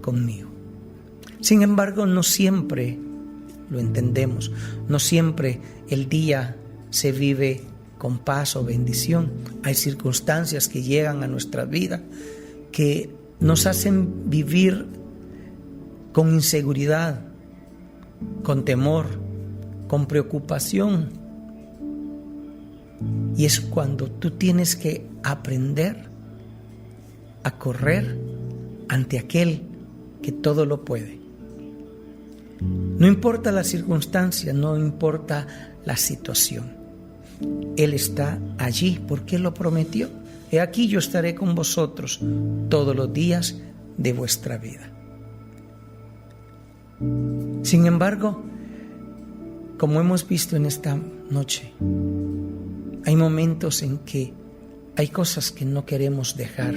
conmigo. Sin embargo, no siempre lo entendemos. No siempre el día se vive con paz o bendición. Hay circunstancias que llegan a nuestra vida que nos hacen vivir con inseguridad, con temor, con preocupación. Y es cuando tú tienes que aprender a correr ante aquel que todo lo puede. No importa la circunstancia, no importa la situación. Él está allí porque Él lo prometió. He aquí, yo estaré con vosotros todos los días de vuestra vida. Sin embargo, como hemos visto en esta noche, hay momentos en que hay cosas que no queremos dejar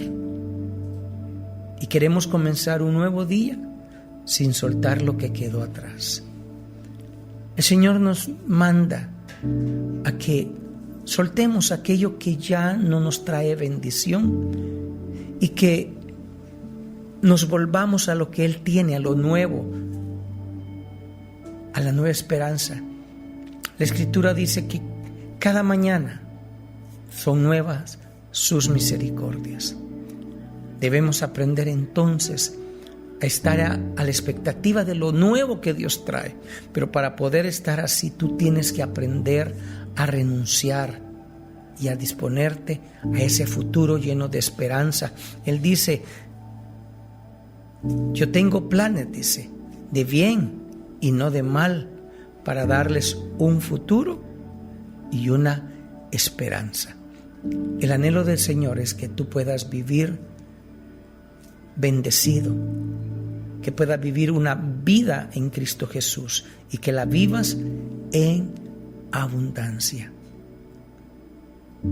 y queremos comenzar un nuevo día sin soltar lo que quedó atrás. El Señor nos manda a que soltemos aquello que ya no nos trae bendición y que nos volvamos a lo que Él tiene, a lo nuevo, a la nueva esperanza. La Escritura dice que cada mañana son nuevas sus misericordias. Debemos aprender entonces a estar a la expectativa de lo nuevo que Dios trae. Pero para poder estar así, tú tienes que aprender a renunciar y a disponerte a ese futuro lleno de esperanza. Él dice, yo tengo planes, dice, de bien y no de mal, para darles un futuro y una esperanza. El anhelo del Señor es que tú puedas vivir bendecido, que puedas vivir una vida en Cristo Jesús y que la vivas en abundancia.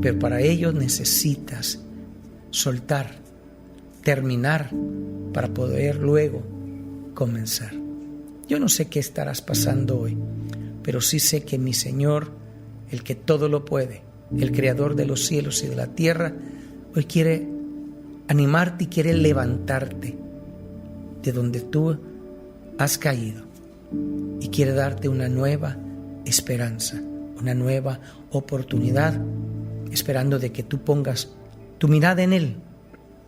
Pero para ello necesitas soltar, terminar, para poder luego comenzar. Yo no sé qué estarás pasando hoy, pero sí sé que mi Señor, el que todo lo puede, el creador de los cielos y de la tierra, hoy quiere animarte y quiere levantarte de donde tú has caído y quiere darte una nueva esperanza, una nueva oportunidad, esperando de que tú pongas tu mirada en Él,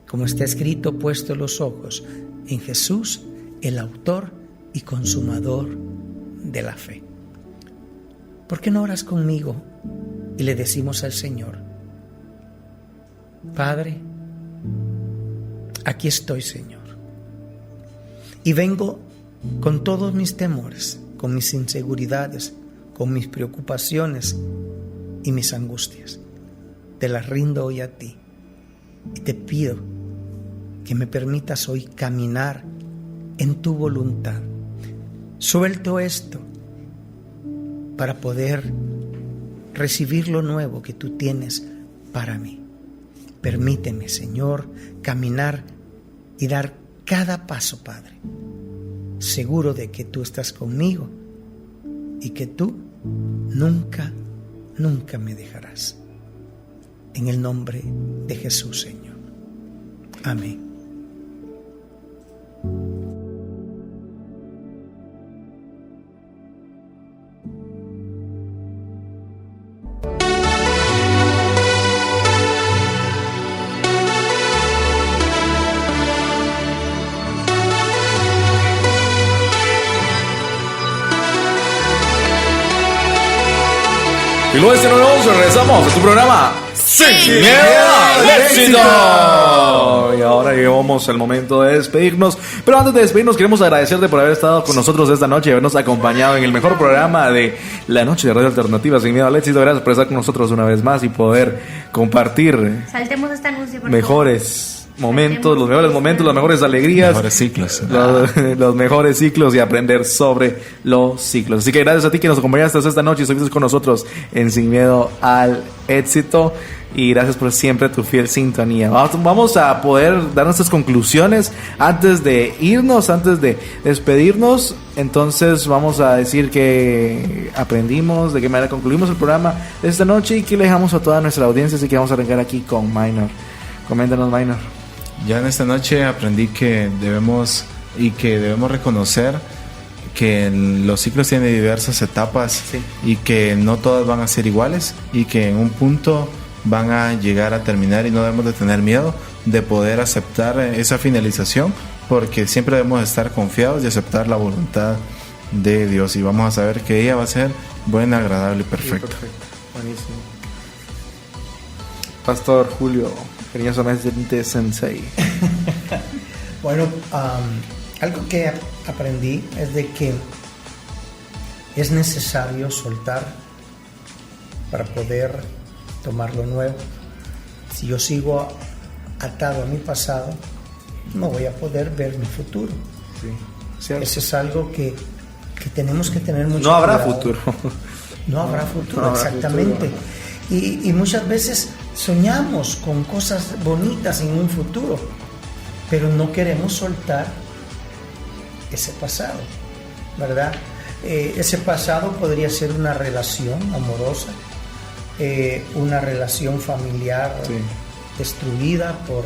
como está escrito, puesto los ojos en Jesús, el autor y consumador de la fe. ¿Por qué no oras conmigo y le decimos al Señor: Padre, aquí estoy, Señor, y vengo con todos mis temores, con mis inseguridades, con mis preocupaciones y mis angustias? Te las rindo hoy a ti y te pido que me permitas hoy caminar en tu voluntad. Suelto esto para poder recibir lo nuevo que tú tienes para mí. Permíteme, Señor, caminar y dar cada paso, Padre, seguro de que tú estás conmigo y que tú nunca, nunca me dejarás. En el nombre de Jesús, Señor. Amén. Y luego de este nuevo regresamos a tu programa Sin Miedo al Éxito. Y ahora llegamos al momento de despedirnos. Pero antes de despedirnos, queremos agradecerte por haber estado con nosotros esta noche y habernos acompañado en el mejor programa de la noche de Radio Alternativa Sin Miedo al Éxito. Gracias por estar con nosotros una vez más y poder compartir Saltemos esta anuncio, por mejores momentos, los mejores momentos, las mejores alegrías, mejores ciclos, los mejores ciclos y aprender sobre los ciclos. Así que gracias a ti que nos acompañaste esta noche y estuviste con nosotros en Sin Miedo al Éxito, y gracias por siempre tu fiel sintonía. Vamos a poder dar nuestras conclusiones antes de irnos, antes de despedirnos. Entonces vamos a decir que aprendimos, de qué manera concluimos el programa de esta noche y que le dejamos a toda nuestra audiencia. Así que vamos a arrancar aquí con Minor. Coméntanos, Minor. Ya en esta noche aprendí que debemos reconocer que los ciclos tienen diversas etapas, sí, y que no todas van a ser iguales y que en un punto van a llegar a terminar, y no debemos de tener miedo de poder aceptar esa finalización, porque siempre debemos estar confiados y aceptar la voluntad de Dios, y vamos a saber que ella va a ser buena, agradable y perfecta. Sí, perfecto. Buenísimo. Pastor Julio, cariñosamente Sensei. Bueno, algo que aprendí es de que es necesario soltar para poder tomar lo nuevo. Si yo sigo atado a mi pasado, no voy a poder ver mi futuro. Sí, eso es algo que tenemos que tener mucho cuidado. No habrá futuro. No habrá futuro, no habrá exactamente. Futuro. Y muchas veces soñamos con cosas bonitas en un futuro, pero no queremos soltar ese pasado, ¿verdad? Ese pasado podría ser una relación amorosa, una relación familiar, sí, destruida por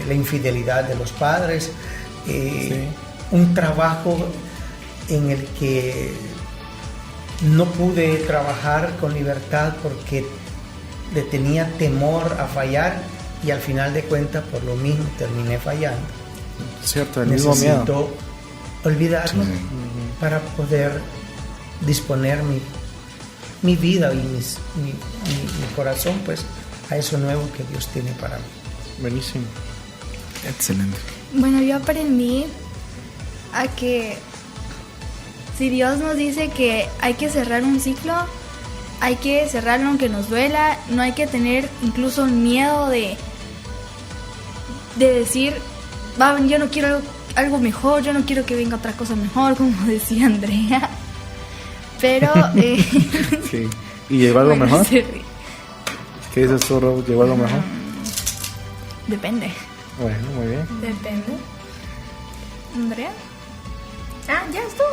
la infidelidad de los padres, sí, un trabajo en el que no pude trabajar con libertad porque le tenía temor a fallar y al final de cuentas por lo mismo terminé fallando. Cierto, el mismo miedo. Necesito olvidarlo para poder disponer mi vida y mi corazón pues a eso nuevo que Dios tiene para mí. Buenísimo. Excelente. Bueno, yo aprendí a que si Dios nos dice que hay que cerrar un ciclo, hay que cerrarlo aunque nos duela, no hay que tener incluso miedo de decir, yo no quiero algo mejor, yo no quiero que venga otra cosa mejor, como decía Andrea. Pero... sí. ¿Y llegó algo mejor? Sí. ¿Qué dices tú, Rob? ¿Llegó algo mejor? Depende. Bueno, muy bien. Depende. ¿Andrea? Ah, ya estuvo.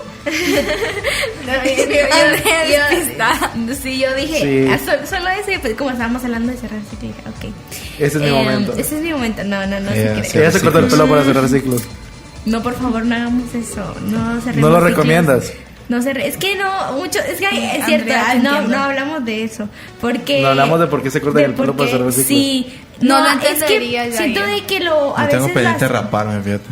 Sí, yo dije, Sí. solo eso, y pues como estábamos hablando de cerrar ciclos, dije, ok. Ese es mi momento. Ese es mi momento, no Sí, ya se cortó el pelo para cerrar ciclos. No, por favor, no hagamos eso. No cerremos ¿No lo ciclos. recomiendas? No sé, es que no, mucho, es que es cierto, Andrea, no hablamos de eso, porque... No hablamos de por qué se corta el pelo para cerrar ciclos. Sí, No lo es que entendería ya siento yo. de que a Yo veces tengo pendiente las- raparme, fíjate.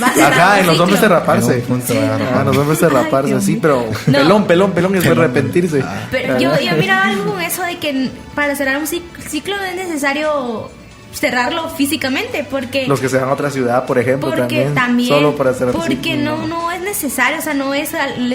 va a cerrar Ajá, un en los hombres de ciclo. raparse. En un punto voy a raparme. Los hombres de raparse, Dios sí, mío. pero No. pelón es de arrepentirse. Pero yo miraba algo con eso de que para cerrar un ciclo no es necesario cerrarlo físicamente, porque... Los que se van a otra ciudad, por ejemplo, porque también, solo para cerrar porque ciclos. no es necesario, o sea, no es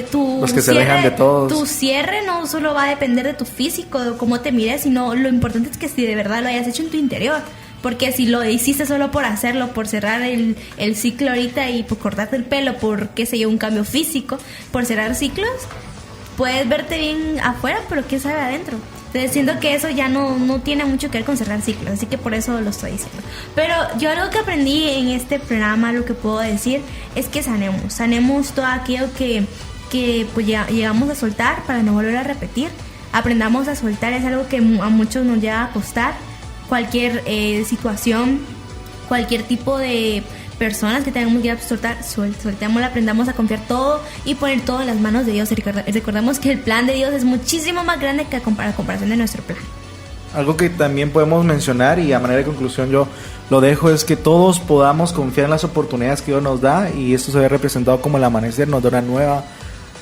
tu Los que se alejan de todos. Tu cierre no solo va a depender de tu físico, de cómo te mires, sino lo importante es que si de verdad lo hayas hecho en tu interior. Porque si lo hiciste solo por hacerlo, por cerrar el ciclo ahorita y por cortarte el pelo, por qué sé yo, un cambio físico, por cerrar ciclos, puedes verte bien afuera, pero qué sabe adentro. Entonces siento que eso ya no tiene mucho que ver con cerrar ciclos, así que por eso lo estoy diciendo. Pero yo algo que aprendí en este programa, lo que puedo decir, es que sanemos todo aquello que pues llegamos a soltar para no volver a repetir. Aprendamos a soltar, es algo que a muchos nos llega a costar. Cualquier situación, cualquier tipo de personas que tengamos que soltar, soltémosla, aprendamos a confiar todo y poner todo en las manos de Dios. Y recordemos que el plan de Dios es muchísimo más grande que a comparación de nuestro plan. Algo que también podemos mencionar y a manera de conclusión yo lo dejo es que todos podamos confiar en las oportunidades que Dios nos da, y esto se ve representado como el amanecer, nos da una nueva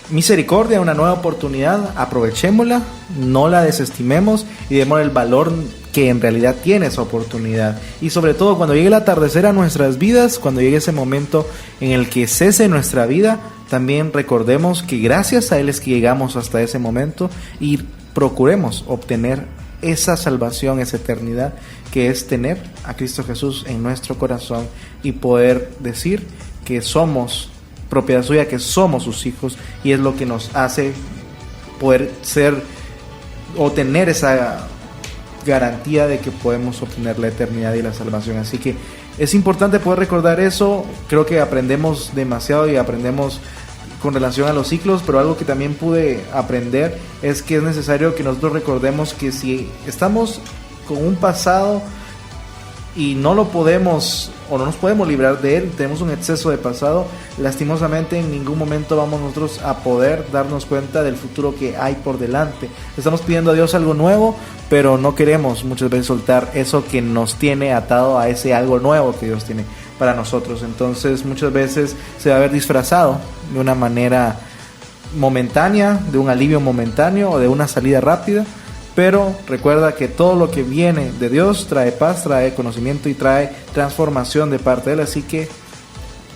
misericordia, una nueva oportunidad. Aprovechémosla, no la desestimemos y demos el valor que en realidad tiene esa oportunidad. Y sobre todo cuando llegue el atardecer a nuestras vidas, cuando llegue ese momento en el que cese nuestra vida, también recordemos que gracias a Él es que llegamos hasta ese momento, y procuremos obtener esa salvación, esa eternidad, que es tener a Cristo Jesús en nuestro corazón y poder decir que somos propiedad suya, que somos sus hijos, y es lo que nos hace poder ser o tener esa garantía de que podemos obtener la eternidad y la salvación. Así que es importante poder recordar eso. Creo que aprendemos demasiado y aprendemos con relación a los ciclos, pero algo que también pude aprender es que es necesario que nosotros recordemos que si estamos con un pasado y no lo podemos o no nos podemos librar de él, tenemos un exceso de pasado, lastimosamente en ningún momento vamos nosotros a poder darnos cuenta del futuro que hay por delante. Estamos pidiendo a Dios algo nuevo, pero no queremos muchas veces soltar eso que nos tiene atado a ese algo nuevo que Dios tiene para nosotros. Entonces muchas veces se va a ver disfrazado de una manera momentánea, de un alivio momentáneo o de una salida rápida. Pero recuerda que todo lo que viene de Dios trae paz, trae conocimiento y trae transformación de parte de Él. Así que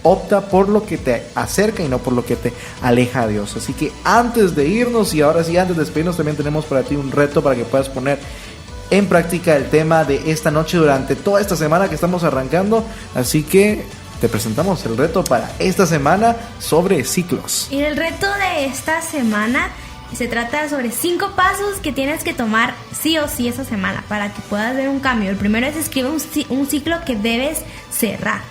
opta por lo que te acerca y no por lo que te aleja de Dios. Así que antes de irnos, y ahora sí, antes de despedirnos, también tenemos para ti un reto para que puedas poner en práctica el tema de esta noche durante toda esta semana que estamos arrancando. Así que te presentamos el reto para esta semana sobre ciclos. Y el reto de esta semana se trata sobre 5 pasos que tienes que tomar sí o sí esa semana para que puedas ver un cambio. El primero es escribir un ciclo que debes cerrar.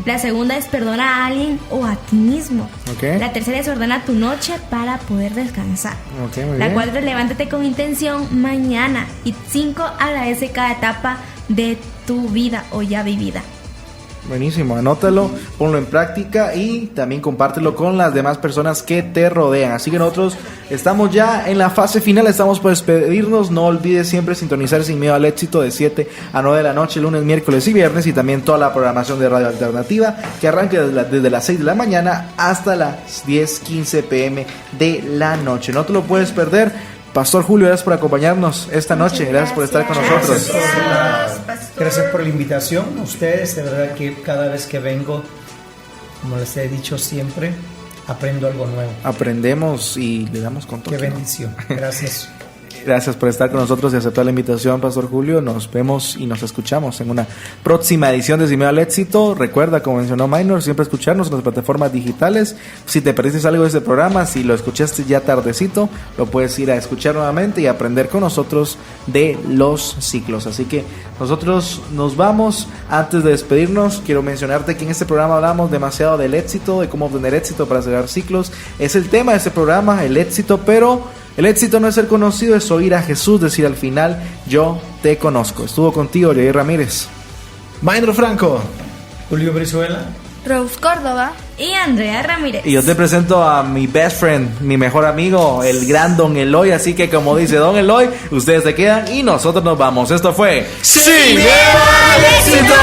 La segunda es perdona a alguien o a ti mismo. La tercera es ordena tu noche para poder descansar. La cuarta es levántate con intención mañana. Y 5, agradece cada etapa de tu vida o ya vivida. Buenísimo, anótalo, ponlo en práctica y también compártelo con las demás personas que te rodean. Así que nosotros estamos ya en la fase final, estamos por despedirnos. No olvides siempre sintonizar Sin Miedo al Éxito de 7 a 9 de la noche, lunes, miércoles y viernes, y también toda la programación de Radio Alternativa que arranca desde las 6 de la mañana hasta las 10:15 p.m. de la noche. No te lo puedes perder. Pastor Julio, gracias por acompañarnos esta noche, gracias por estar con nosotros. Gracias por la invitación a ustedes, de verdad que cada vez que vengo, como les he dicho siempre, aprendo algo nuevo. Aprendemos y le damos con todo. Qué bendición, gracias. Gracias por estar con nosotros y aceptar la invitación, Pastor Julio. Nos vemos y nos escuchamos en una próxima edición de Sin Miedo al Éxito. Recuerda, como mencionó Minor, siempre escucharnos en las plataformas digitales. Si te perdiste algo de este programa, si lo escuchaste ya tardecito, lo puedes ir a escuchar nuevamente y aprender con nosotros de los ciclos. Así que nosotros nos vamos. Antes de despedirnos, quiero mencionarte que en este programa hablamos demasiado del éxito, de cómo obtener éxito para cerrar ciclos. Es el tema de este programa, el éxito, pero el éxito no es ser conocido, es oír a Jesús decir al final, yo te conozco. Estuvo contigo, Jair Ramírez, Maindro Franco, Julio Brizuela, Rose Córdoba y Andrea Ramírez. y yo te presento a mi best friend, mi mejor amigo, el gran Don Eloy. Así que como dice Don Eloy, ustedes se quedan y nosotros nos vamos. Esto fue Sin Miedo al Éxito.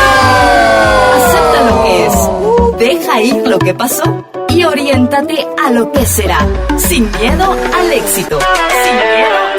Acepta lo que es, deja ir lo que pasó y oriéntate a lo que será. Sin miedo al éxito. Sin miedo